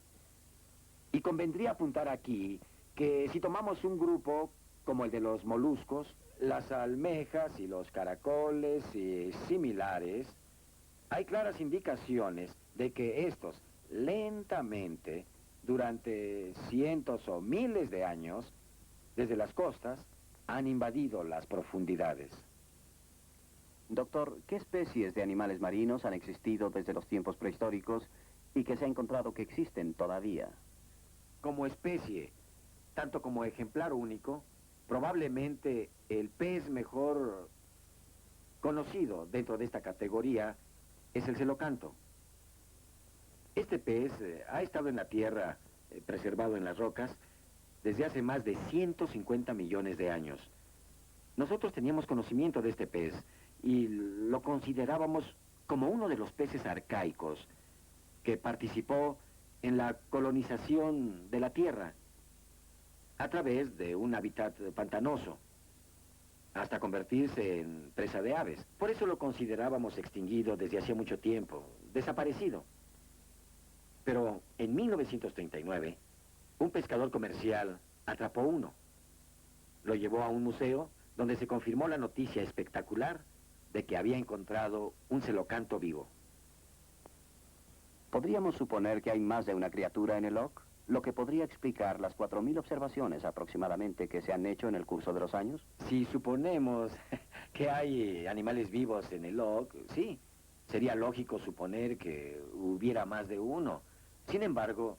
Speaker 7: Y convendría apuntar aquí que si tomamos un grupo como el de los moluscos, las almejas y los caracoles y similares, hay claras indicaciones de que estos lentamente, durante cientos o miles de años, desde las costas, han invadido las profundidades.
Speaker 1: Doctor, ¿qué especies de animales marinos han existido desde los tiempos prehistóricos y que se ha encontrado que existen todavía?
Speaker 7: Como especie, tanto como ejemplar único, probablemente el pez mejor conocido dentro de esta categoría es el celocanto. Este pez ha estado en la tierra, preservado en las rocas, desde hace más de 150 millones de años. Nosotros teníamos conocimiento de este pez y lo considerábamos como uno de los peces arcaicos que participó en la colonización de la Tierra a través de un hábitat pantanoso, hasta convertirse en presa de aves. Por eso lo considerábamos extinguido desde hacía mucho tiempo, desaparecido. Pero en 1939, un pescador comercial atrapó uno. Lo llevó a un museo donde se confirmó la noticia espectacular de que había encontrado un celocanto vivo.
Speaker 1: ¿Podríamos suponer que hay más de una criatura en el Loch? Lo que podría explicar las 4.000 observaciones aproximadamente que se han hecho en el curso de los años.
Speaker 7: Si suponemos que hay animales vivos en el Loch, sí, sería lógico suponer que hubiera más de uno. Sin embargo,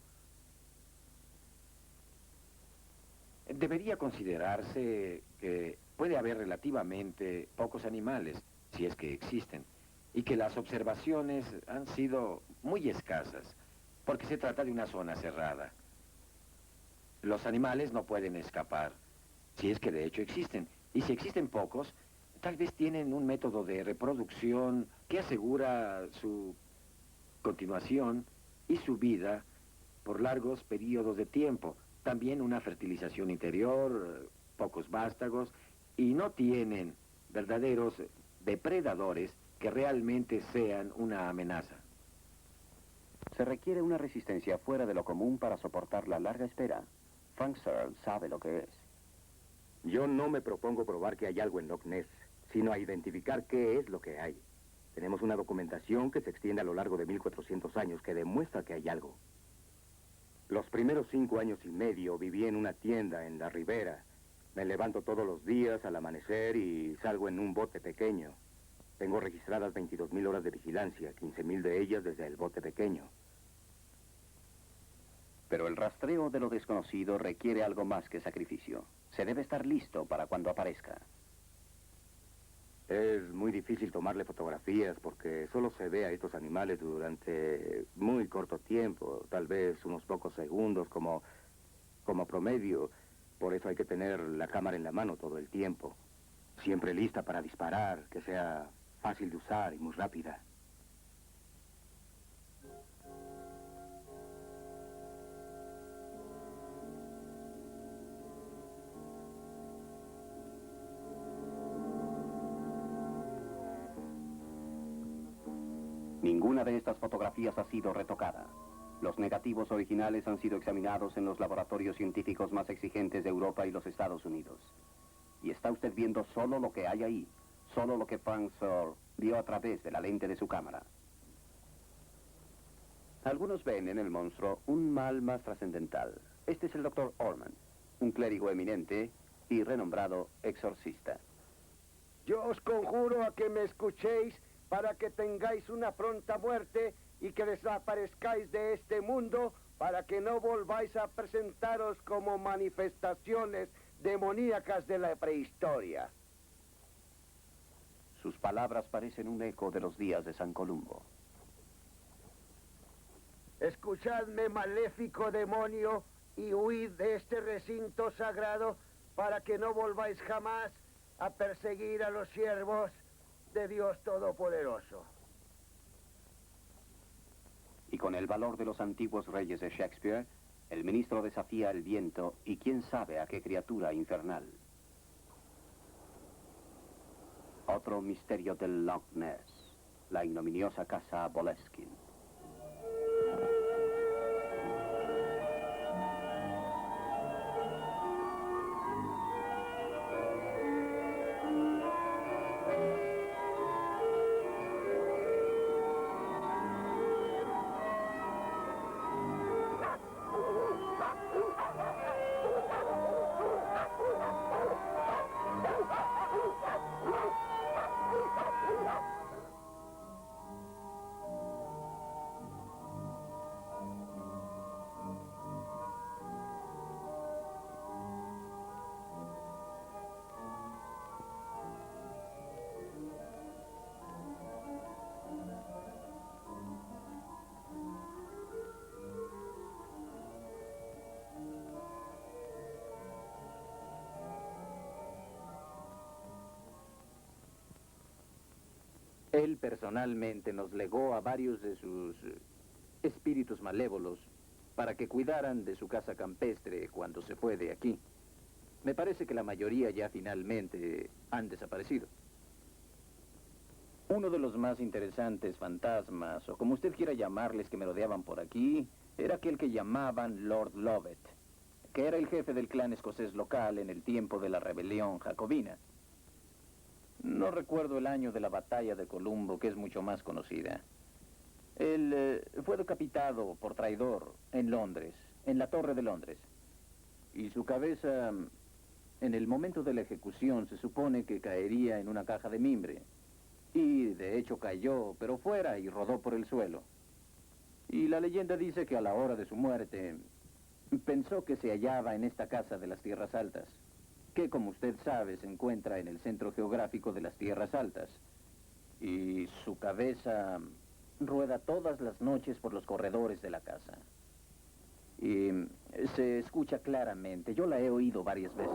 Speaker 7: debería considerarse que puede haber relativamente pocos animales, si es que existen, y que las observaciones han sido muy escasas, porque se trata de una zona cerrada. Los animales no pueden escapar, si es que de hecho existen, y si existen pocos, tal vez tienen un método de reproducción que asegura su continuación y su vida por largos periodos de tiempo. También una fertilización interior, pocos vástagos, y no tienen verdaderos depredadores que realmente sean una amenaza.
Speaker 1: Se requiere una resistencia fuera de lo común para soportar la larga espera. Frank Searle sabe lo que es.
Speaker 2: Yo no me propongo probar que hay algo en Loch Ness, sino a identificar qué es lo que hay. Tenemos una documentación que se extiende a lo largo de 1400 años que demuestra que hay algo. Los primeros 5 años y medio viví en una tienda en la ribera. Me levanto todos los días al amanecer y salgo en un bote pequeño. Tengo registradas 22.000 horas de vigilancia, 15.000 de ellas desde el bote pequeño.
Speaker 1: Pero el rastreo de lo desconocido requiere algo más que sacrificio. Se debe estar listo para cuando aparezca.
Speaker 2: Es muy difícil tomarle fotografías porque solo se ve a estos animales durante muy corto tiempo, tal vez unos pocos segundos como promedio. Por eso hay que tener la cámara en la mano todo el tiempo. Siempre lista para disparar, que sea fácil de usar y muy rápida.
Speaker 1: Ninguna de estas fotografías ha sido retocada. Los negativos originales han sido examinados en los laboratorios científicos más exigentes de Europa y los Estados Unidos. Y está usted viendo solo lo que hay ahí, solo lo que Frank Searle vio a través de la lente de su cámara. Algunos ven en el monstruo un mal más trascendental. Este es el Dr. Orman, un clérigo eminente y renombrado exorcista.
Speaker 3: Yo os conjuro a que me escuchéis para que tengáis una pronta muerte y que desaparezcáis de este mundo para que no volváis a presentaros como manifestaciones demoníacas de la prehistoria.
Speaker 1: Sus palabras parecen un eco de los días de San Columbo.
Speaker 3: Escuchadme, maléfico demonio, y huid de este recinto sagrado para que no volváis jamás a perseguir a los siervos de Dios Todopoderoso.
Speaker 1: Y con el valor de los antiguos reyes de Shakespeare, el ministro desafía el viento y quién sabe a qué criatura infernal. Otro misterio del Loch Ness, la ignominiosa casa Boleskine.
Speaker 6: Él personalmente nos legó a varios de sus espíritus malévolos para que cuidaran de su casa campestre cuando se fue de aquí. Me parece que la mayoría ya finalmente han desaparecido. Uno de los más interesantes fantasmas, o como usted quiera llamarles, que merodeaban por aquí, era aquel que llamaban Lord Lovat, que era el jefe del clan escocés local en el tiempo de la rebelión jacobina. No recuerdo el año de la batalla de Columbo, que es mucho más conocida. Él fue decapitado por traidor en Londres, en la Torre de Londres. Y su cabeza, en el momento de la ejecución, se supone que caería en una caja de mimbre. Y de hecho cayó, pero fuera, y rodó por el suelo. Y la leyenda dice que a la hora de su muerte, pensó que se hallaba en esta casa de las Tierras Altas, que como usted sabe se encuentra en el centro geográfico de las Tierras Altas. Y su cabeza rueda todas las noches por los corredores de la casa. Y se escucha claramente, yo la he oído varias veces.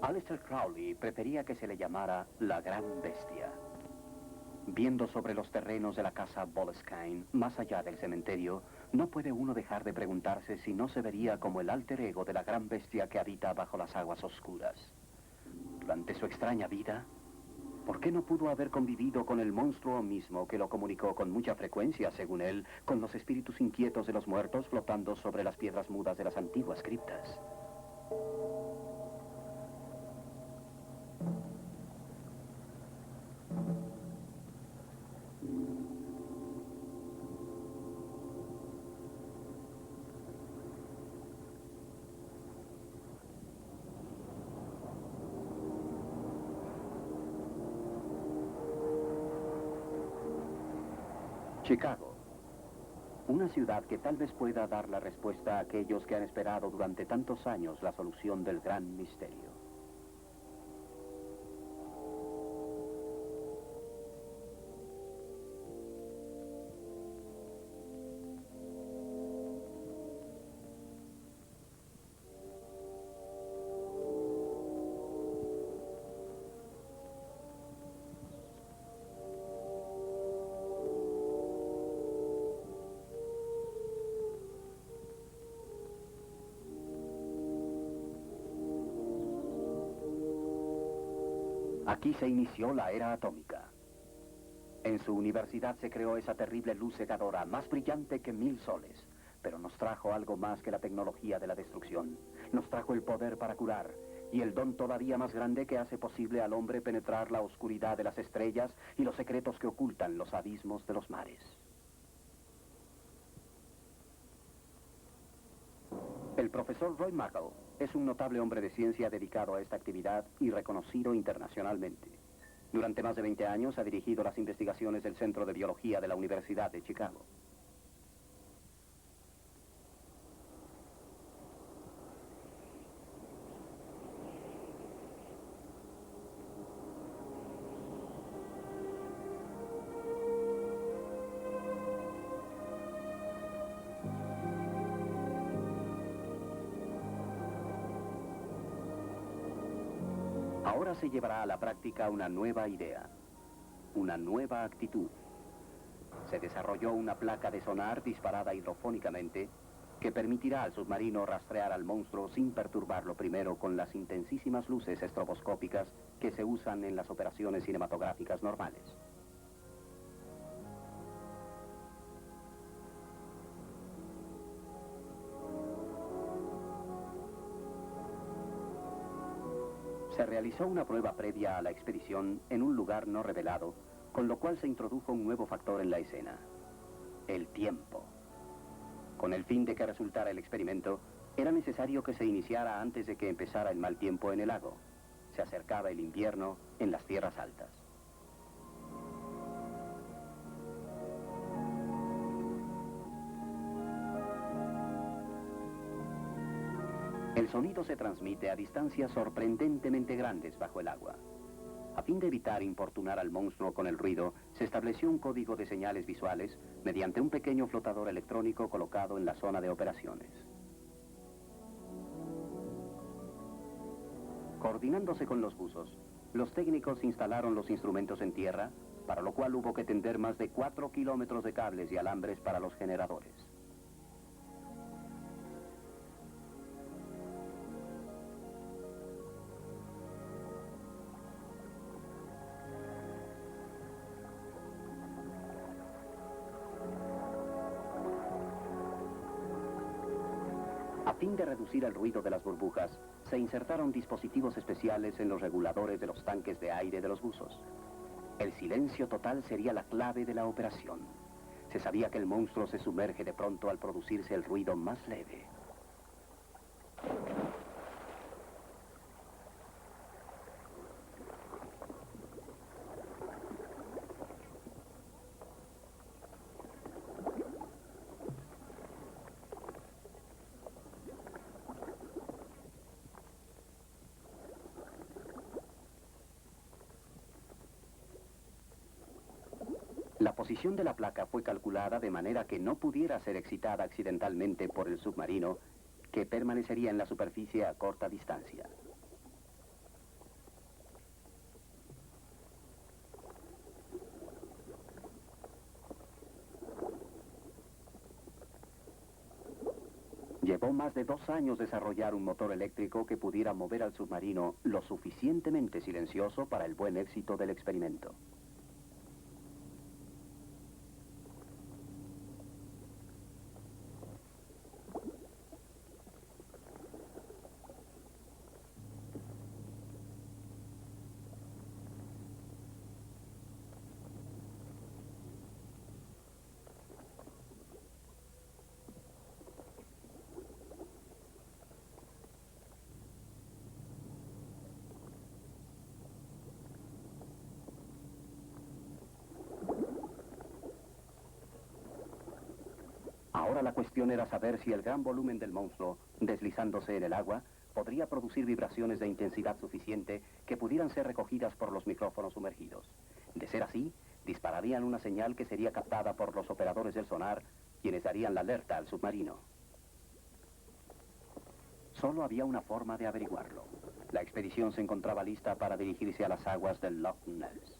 Speaker 1: Aleister Crowley prefería que se le llamara la Gran Bestia. Viendo sobre los terrenos de la casa Boleskine, más allá del cementerio, no puede uno dejar de preguntarse si no se vería como el alter ego de la Gran Bestia que habita bajo las aguas oscuras. Durante su extraña vida, ¿por qué no pudo haber convivido con el monstruo mismo que lo comunicó con mucha frecuencia, según él, con los espíritus inquietos de los muertos flotando sobre las piedras mudas de las antiguas criptas? Chicago, una ciudad que tal vez pueda dar la respuesta a aquellos que han esperado durante tantos años la solución del gran misterio. Aquí se inició la era atómica. En su universidad se creó esa terrible luz cegadora, más brillante que 1000 soles. Pero nos trajo algo más que la tecnología de la destrucción. Nos trajo el poder para curar, y el don todavía más grande que hace posible al hombre penetrar la oscuridad de las estrellas y los secretos que ocultan los abismos de los mares. El profesor Roy Markle es un notable hombre de ciencia dedicado a esta actividad y reconocido internacionalmente. Durante más de 20 años ha dirigido las investigaciones del Centro de Biología de la Universidad de Chicago. Ahora se llevará a la práctica una nueva idea, una nueva actitud. Se desarrolló una placa de sonar disparada hidrofónicamente que permitirá al submarino rastrear al monstruo sin perturbarlo primero con las intensísimas luces estroboscópicas que se usan en las operaciones cinematográficas normales. Se realizó una prueba previa a la expedición en un lugar no revelado, con lo cual se introdujo un nuevo factor en la escena: el tiempo. Con el fin de que resultara el experimento, era necesario que se iniciara antes de que empezara el mal tiempo en el lago. Se acercaba el invierno en las tierras altas. El sonido se transmite a distancias sorprendentemente grandes bajo el agua. A fin de evitar importunar al monstruo con el ruido, se estableció un código de señales visuales mediante un pequeño flotador electrónico colocado en la zona de operaciones. Coordinándose con los buzos, los técnicos instalaron los instrumentos en tierra, para lo cual hubo que tender más de 4 kilómetros de cables y alambres para los generadores. A fin de reducir el ruido de las burbujas, se insertaron dispositivos especiales en los reguladores de los tanques de aire de los buzos. El silencio total sería la clave de la operación. Se sabía que el monstruo se sumerge de pronto al producirse el ruido más leve. La posición de la placa fue calculada de manera que no pudiera ser excitada accidentalmente por el submarino, que permanecería en la superficie a corta distancia. Llevó más de 2 años desarrollar un motor eléctrico que pudiera mover al submarino lo suficientemente silencioso para el buen éxito del experimento. Ahora la cuestión era saber si el gran volumen del monstruo, deslizándose en el agua, podría producir vibraciones de intensidad suficiente que pudieran ser recogidas por los micrófonos sumergidos. De ser así, dispararían una señal que sería captada por los operadores del sonar, quienes darían la alerta al submarino. Solo había una forma de averiguarlo. La expedición se encontraba lista para dirigirse a las aguas del Loch Ness.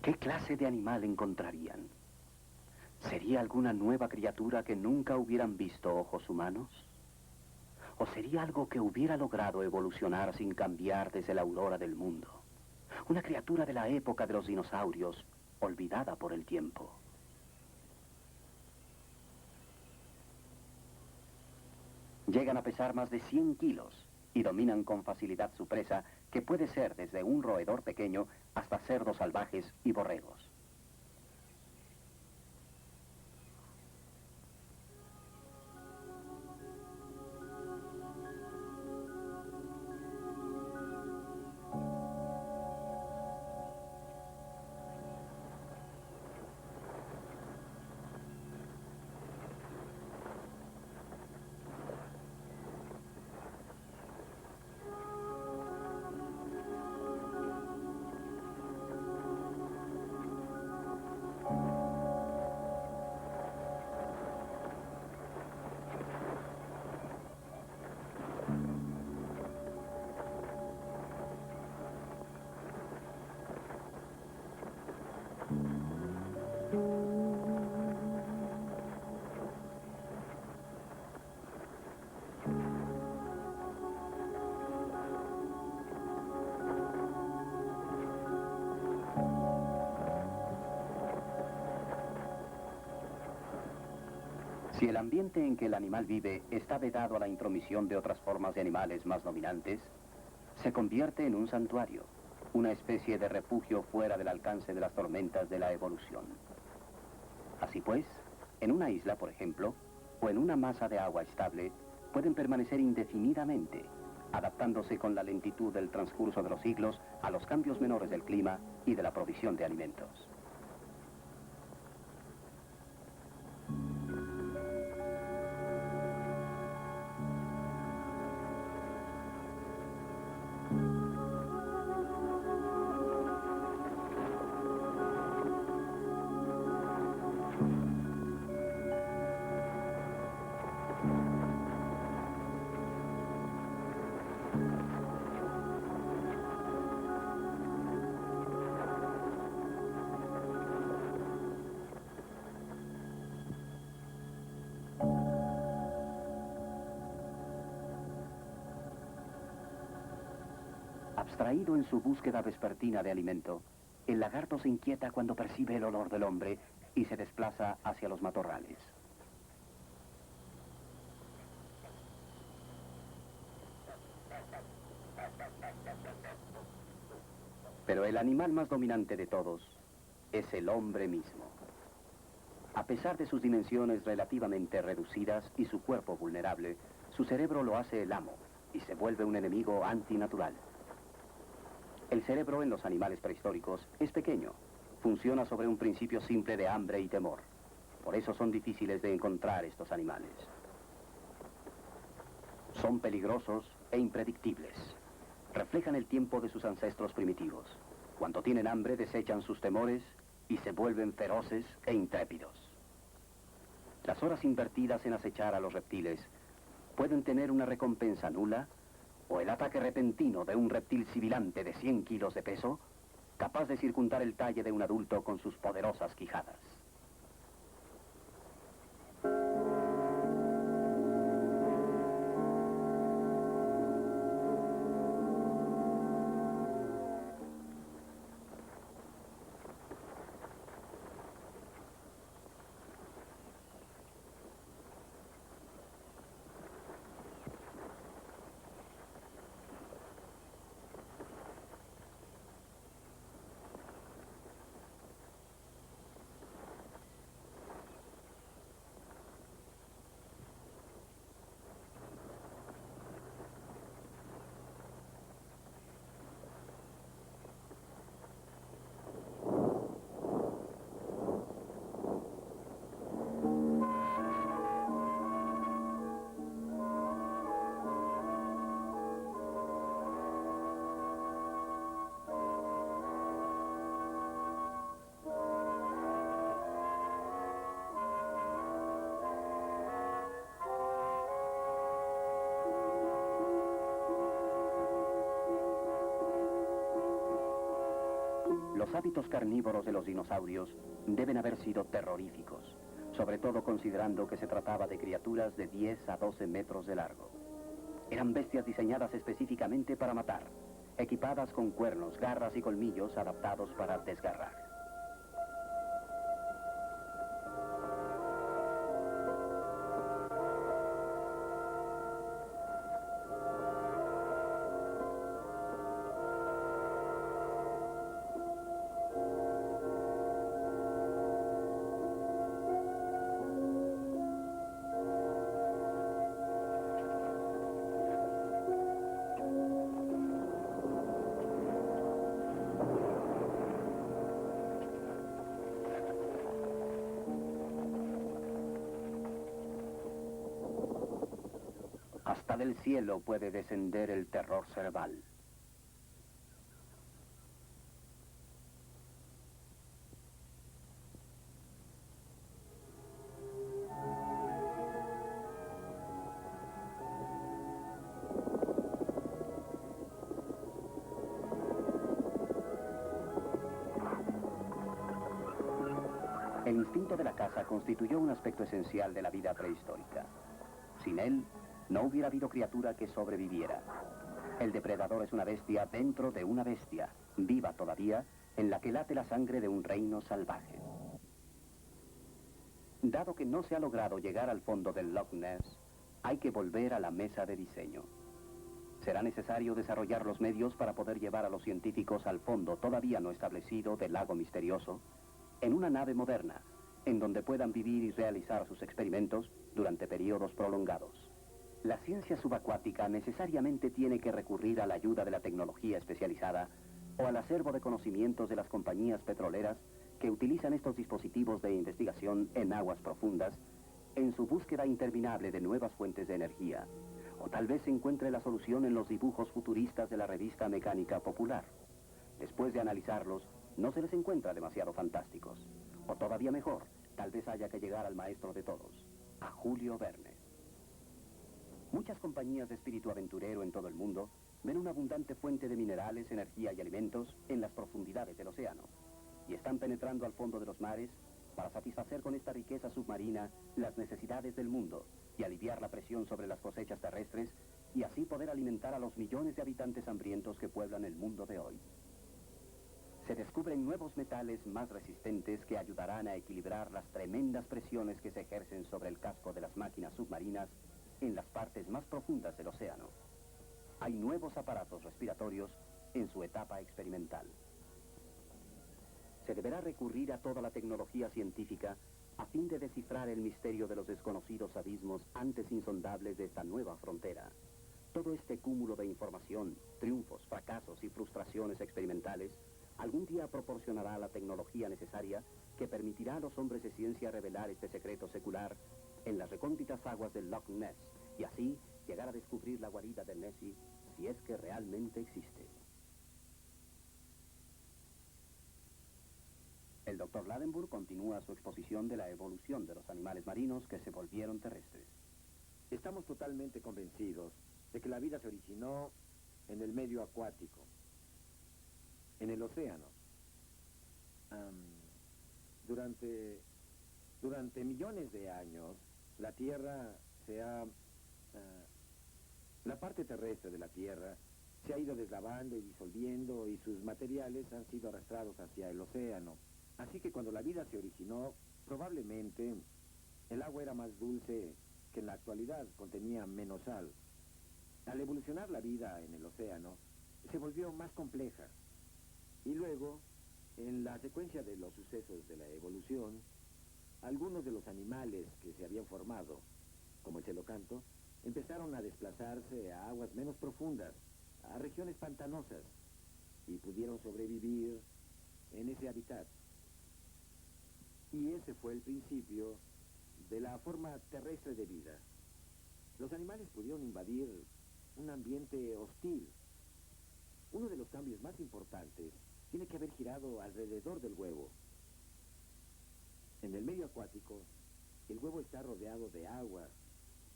Speaker 1: ¿Qué clase de animal encontrarían? ¿Sería alguna nueva criatura que nunca hubieran visto ojos humanos? ¿O sería algo que hubiera logrado evolucionar sin cambiar desde la aurora del mundo? Una criatura de la época de los dinosaurios, olvidada por el tiempo. Llegan a pesar más de 100 kilos y dominan con facilidad su presa, que puede ser desde un roedor pequeño hasta cerdos salvajes y borregos. Si el ambiente en que el animal vive está vedado a la intromisión de otras formas de animales más dominantes, se convierte en un santuario, una especie de refugio fuera del alcance de las tormentas de la evolución. Así pues, en una isla, por ejemplo, o en una masa de agua estable, pueden permanecer indefinidamente, adaptándose con la lentitud del transcurso de los siglos a los cambios menores del clima y de la provisión de alimentos. Abstraído en su búsqueda vespertina de alimento, el lagarto se inquieta cuando percibe el olor del hombre y se desplaza hacia los matorrales. Pero el animal más dominante de todos es el hombre mismo. A pesar de sus dimensiones relativamente reducidas y su cuerpo vulnerable, su cerebro lo hace el amo y se vuelve un enemigo antinatural. El cerebro en los animales prehistóricos es pequeño, funciona sobre un principio simple de hambre y temor. Por eso son difíciles de encontrar estos animales. Son peligrosos e impredictibles. Reflejan el tiempo de sus ancestros primitivos. Cuando tienen hambre desechan sus temores y se vuelven feroces e intrépidos. Las horas invertidas en acechar a los reptiles pueden tener una recompensa nula, o el ataque repentino de un reptil sibilante de 100 kilos de peso, capaz de circundar el talle de un adulto con sus poderosas quijadas. Los hábitos carnívoros de los dinosaurios deben haber sido terroríficos, sobre todo considerando que se trataba de criaturas de 10 a 12 metros de largo. Eran bestias diseñadas específicamente para matar, equipadas con cuernos, garras y colmillos adaptados para desgarrar. Hasta del cielo puede descender el terror cerval. El instinto de la caza constituyó un aspecto esencial de la vida prehistórica. Sin él, no hubiera habido criatura que sobreviviera. El depredador es una bestia dentro de una bestia, viva todavía, en la que late la sangre de un reino salvaje. Dado que no se ha logrado llegar al fondo del Loch Ness, hay que volver a la mesa de diseño. Será necesario desarrollar los medios para poder llevar a los científicos al fondo todavía no establecido del lago misterioso, en una nave moderna, en donde puedan vivir y realizar sus experimentos durante periodos prolongados. La ciencia subacuática necesariamente tiene que recurrir a la ayuda de la tecnología especializada o al acervo de conocimientos de las compañías petroleras que utilizan estos dispositivos de investigación en aguas profundas en su búsqueda interminable de nuevas fuentes de energía. O tal vez se encuentre la solución en los dibujos futuristas de la revista Mecánica Popular. Después de analizarlos, no se les encuentra demasiado fantásticos. O todavía mejor, tal vez haya que llegar al maestro de todos, a Julio Verne. Muchas compañías de espíritu aventurero en todo el mundo ven una abundante fuente de minerales, energía y alimentos en las profundidades del océano. Y están penetrando al fondo de los mares para satisfacer con esta riqueza submarina las necesidades del mundo y aliviar la presión sobre las cosechas terrestres y así poder alimentar a los millones de habitantes hambrientos que pueblan el mundo de hoy. Se descubren nuevos metales más resistentes que ayudarán a equilibrar las tremendas presiones que se ejercen sobre el casco de las máquinas submarinas en las partes más profundas del océano. Hay nuevos aparatos respiratorios en su etapa experimental. Se deberá recurrir a toda la tecnología científica a fin de descifrar el misterio de los desconocidos abismos antes insondables de esta nueva frontera. Todo este cúmulo de información, triunfos, fracasos y frustraciones experimentales algún día proporcionará la tecnología necesaria que permitirá a los hombres de ciencia revelar este secreto secular en las recónditas aguas del Loch Ness y así llegar a descubrir la guarida de Nessie si es que realmente existe. El Dr. Ladenburg continúa su exposición de la evolución de los animales marinos que se volvieron terrestres.
Speaker 7: Estamos totalmente convencidos de que la vida se originó en el medio acuático, en el océano. Durante millones de años, la Tierra la parte terrestre de la Tierra se ha ido deslavando y disolviendo y sus materiales han sido arrastrados hacia el océano. Así que cuando la vida se originó, probablemente el agua era más dulce que en la actualidad, contenía menos sal. Al evolucionar la vida en el océano, se volvió más compleja. Y luego, en la secuencia de los sucesos de la evolución, algunos de los animales que se habían formado, como el celocanto, empezaron a desplazarse a aguas menos profundas, a regiones pantanosas, y pudieron sobrevivir en ese hábitat. Y ese fue el principio de la forma terrestre de vida. Los animales pudieron invadir un ambiente hostil. Uno de los cambios más importantes tiene que haber girado alrededor del huevo. En el medio acuático, el huevo está rodeado de agua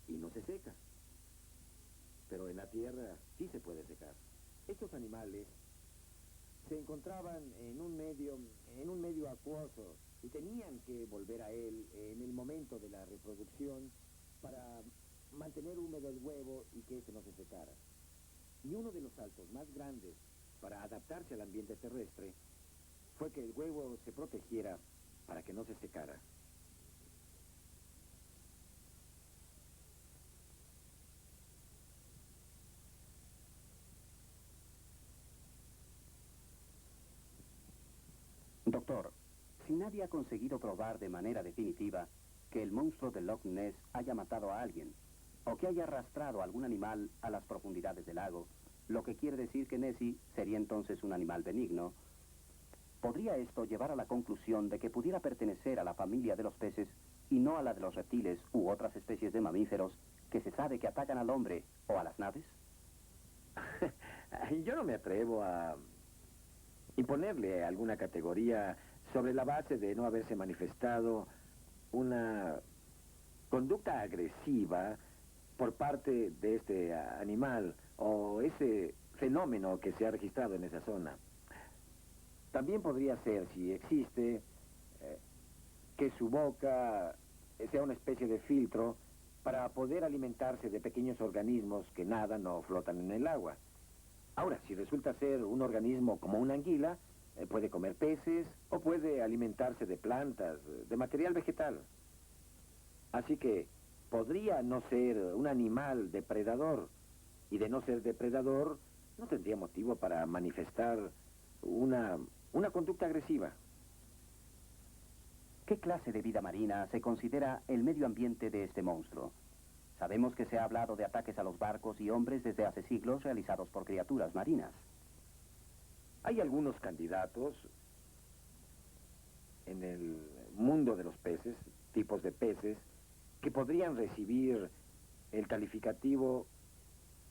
Speaker 7: y no se seca. Pero en la tierra sí se puede secar. Estos animales se encontraban en un medio acuoso y tenían que volver a él en el momento de la reproducción para mantener húmedo el huevo y que este no se secara. Y uno de los saltos más grandes para adaptarse al ambiente terrestre fue que el huevo se protegiera para que no se secara.
Speaker 1: Doctor, si nadie ha conseguido probar de manera definitiva que el monstruo del Loch Ness haya matado a alguien, o que haya arrastrado a algún animal a las profundidades del lago, lo que quiere decir que Nessie sería entonces un animal benigno, ¿podría esto llevar a la conclusión de que pudiera pertenecer a la familia de los peces y no a la de los reptiles u otras especies de mamíferos que se sabe que atacan al hombre o a las naves?
Speaker 7: Yo no me atrevo a imponerle alguna categoría sobre la base de no haberse manifestado una conducta agresiva por parte de este animal o ese fenómeno que se ha registrado en esa zona. También podría ser, si existe, que su boca sea una especie de filtro para poder alimentarse de pequeños organismos que nadan o flotan en el agua. Ahora, si resulta ser un organismo como una anguila, puede comer peces o puede alimentarse de plantas, de material vegetal. Así que podría no ser un animal depredador. Y de no ser depredador, no tendría motivo para manifestar una conducta agresiva.
Speaker 1: ¿Qué clase de vida marina se considera el medio ambiente de este monstruo? Sabemos que se ha hablado de ataques a los barcos y hombres desde hace siglos realizados por criaturas marinas.
Speaker 7: Hay algunos candidatos en el mundo de los peces, tipos de peces, que podrían recibir el calificativo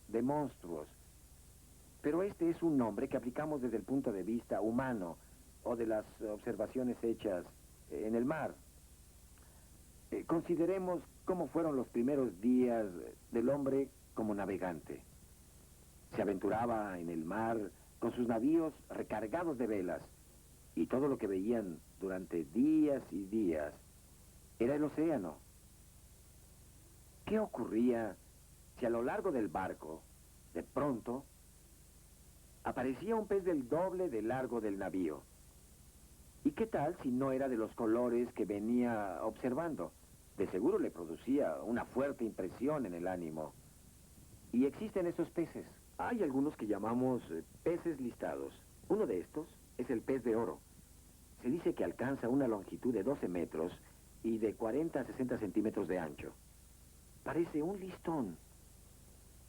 Speaker 7: de monstruos. Pero este es un nombre que aplicamos desde el punto de vista humano o de las observaciones hechas en el mar. Consideremos cómo fueron los primeros días del hombre como navegante. Se aventuraba en el mar con sus navíos recargados de velas, y todo lo que veían durante días y días era el océano. ¿Qué ocurría si a lo largo del barco, de pronto, aparecía un pez del doble de largo del navío? ¿Y qué tal si no era de los colores que venía observando? De seguro le producía una fuerte impresión en el ánimo. Y existen esos peces. Hay algunos que llamamos peces listados. Uno de estos es el pez de oro. Se dice que alcanza una longitud de 12 metros y de 40 a 60 centímetros de ancho. Parece un listón.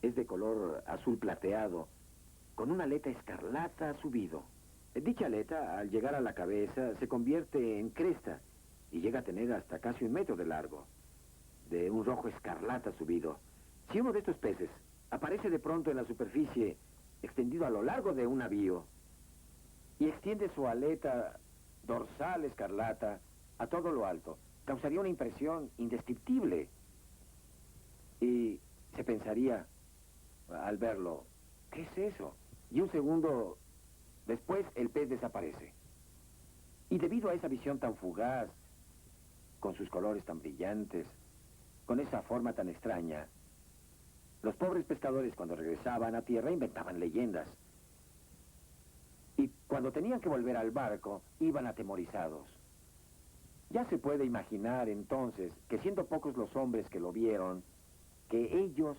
Speaker 7: Es de color azul plateado, con una aleta escarlata subido. Dicha aleta, al llegar a la cabeza, se convierte en cresta y llega a tener hasta casi 1 metro de largo, de un rojo escarlata subido. Si uno de estos peces aparece de pronto en la superficie, extendido a lo largo de un navío, y extiende su aleta dorsal escarlata a todo lo alto, causaría una impresión indescriptible. Y se pensaría, al verlo, ¿qué es eso? Y un segundo después el pez desaparece. Y debido a esa visión tan fugaz, con sus colores tan brillantes, con esa forma tan extraña, los pobres pescadores cuando regresaban a tierra inventaban leyendas. Y cuando tenían que volver al barco, iban atemorizados. Ya se puede imaginar entonces que siendo pocos los hombres que lo vieron, que ellos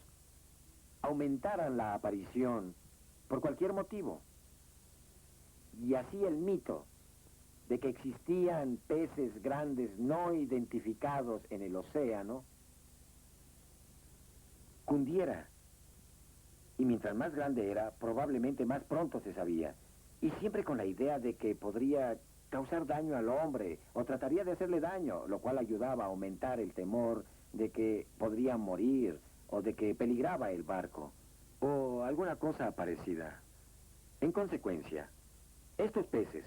Speaker 7: aumentaran la aparición por cualquier motivo. Y así el mito de que existían peces grandes no identificados en el océano cundiera. Y mientras más grande era, probablemente más pronto se sabía. Y siempre con la idea de que podría causar daño al hombre o trataría de hacerle daño, lo cual ayudaba a aumentar el temor de que podría morir o de que peligraba el barco o alguna cosa parecida. En consecuencia, estos peces,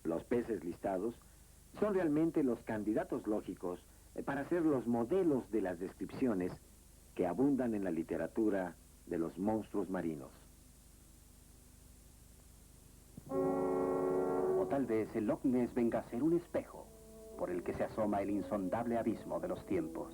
Speaker 7: los peces listados, son realmente los candidatos lógicos para ser los modelos de las descripciones que abundan en la literatura de los monstruos marinos.
Speaker 1: O tal vez el Loch Ness venga a ser un espejo por el que se asoma el insondable abismo de los tiempos.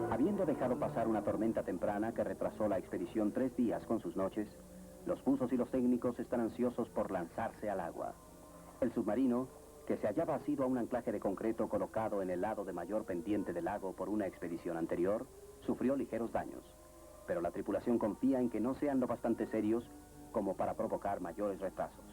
Speaker 1: Habiendo dejado pasar una tormenta temprana que retrasó la expedición 3 días con sus noches, los buzos y los técnicos están ansiosos por lanzarse al agua. El submarino, que se hallaba asido a un anclaje de concreto colocado en el lado de mayor pendiente del lago por una expedición anterior, sufrió ligeros daños, pero la tripulación confía en que no sean lo bastante serios como para provocar mayores retrasos.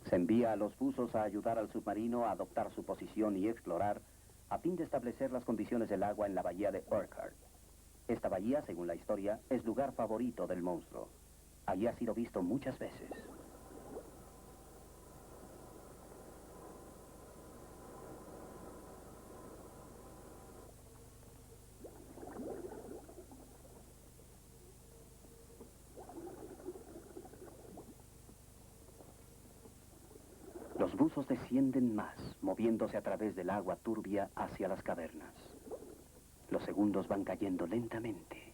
Speaker 1: Se envía a los buzos a ayudar al submarino a adoptar su posición y explorar a fin de establecer las condiciones del agua en la bahía de Urquhart. Esta bahía, según la historia, es lugar favorito del monstruo. Allí ha sido visto muchas veces. Los buzos descienden más, moviéndose a través del agua turbia hacia las cavernas. Los segundos van cayendo lentamente.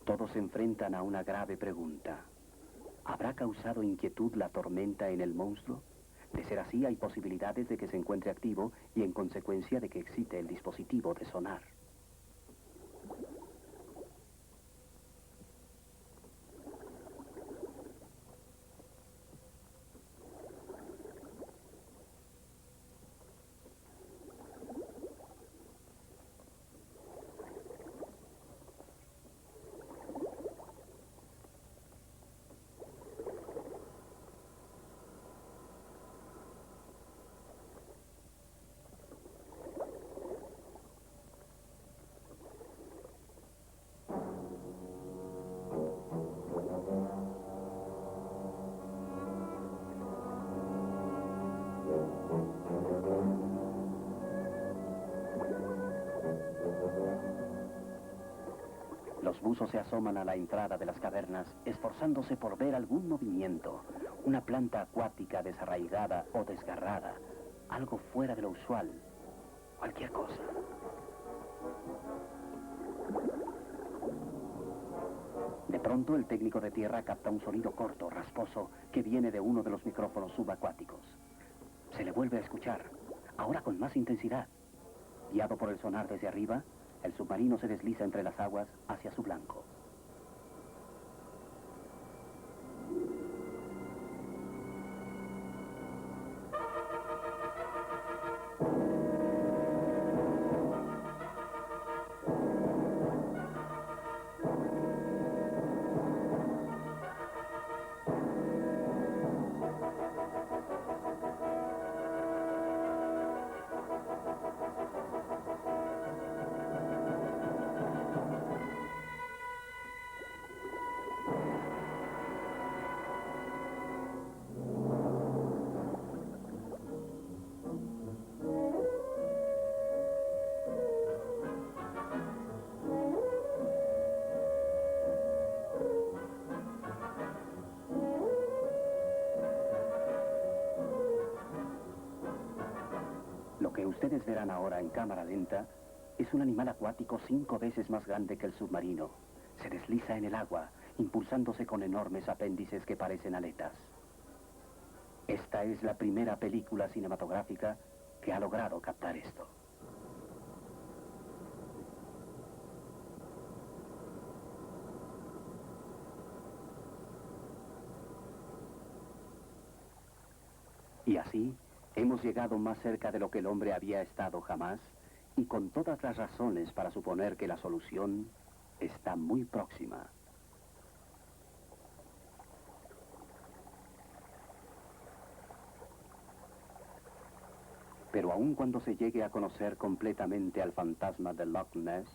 Speaker 1: Todos se enfrentan a una grave pregunta. ¿Habrá causado inquietud la tormenta en el monstruo? De ser así, hay posibilidades de que se encuentre activo y en consecuencia de que excite el dispositivo de sonar. Los buzos se asoman a la entrada de las cavernas, esforzándose por ver algún movimiento, una planta acuática desarraigada o desgarrada, algo fuera de lo usual, cualquier cosa. De pronto, el técnico de tierra capta un sonido corto, rasposo, que viene de uno de los micrófonos subacuáticos. Se le vuelve a escuchar, ahora con más intensidad. Guiado por el sonar desde arriba, el submarino se desliza entre las aguas hacia su blanco. Lo que ustedes verán ahora en cámara lenta es un animal acuático 5 veces más grande que el submarino. Se desliza en el agua, impulsándose con enormes apéndices que parecen aletas. Esta es la primera película cinematográfica que ha logrado captar esto. Y así, hemos llegado más cerca de lo que el hombre había estado jamás, y con todas las razones para suponer que la solución está muy próxima. Pero aun cuando se llegue a conocer completamente al fantasma de Loch Ness,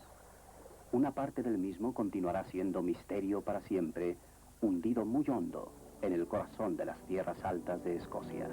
Speaker 1: una parte del mismo continuará siendo misterio para siempre, hundido muy hondo en el corazón de las tierras altas de Escocia.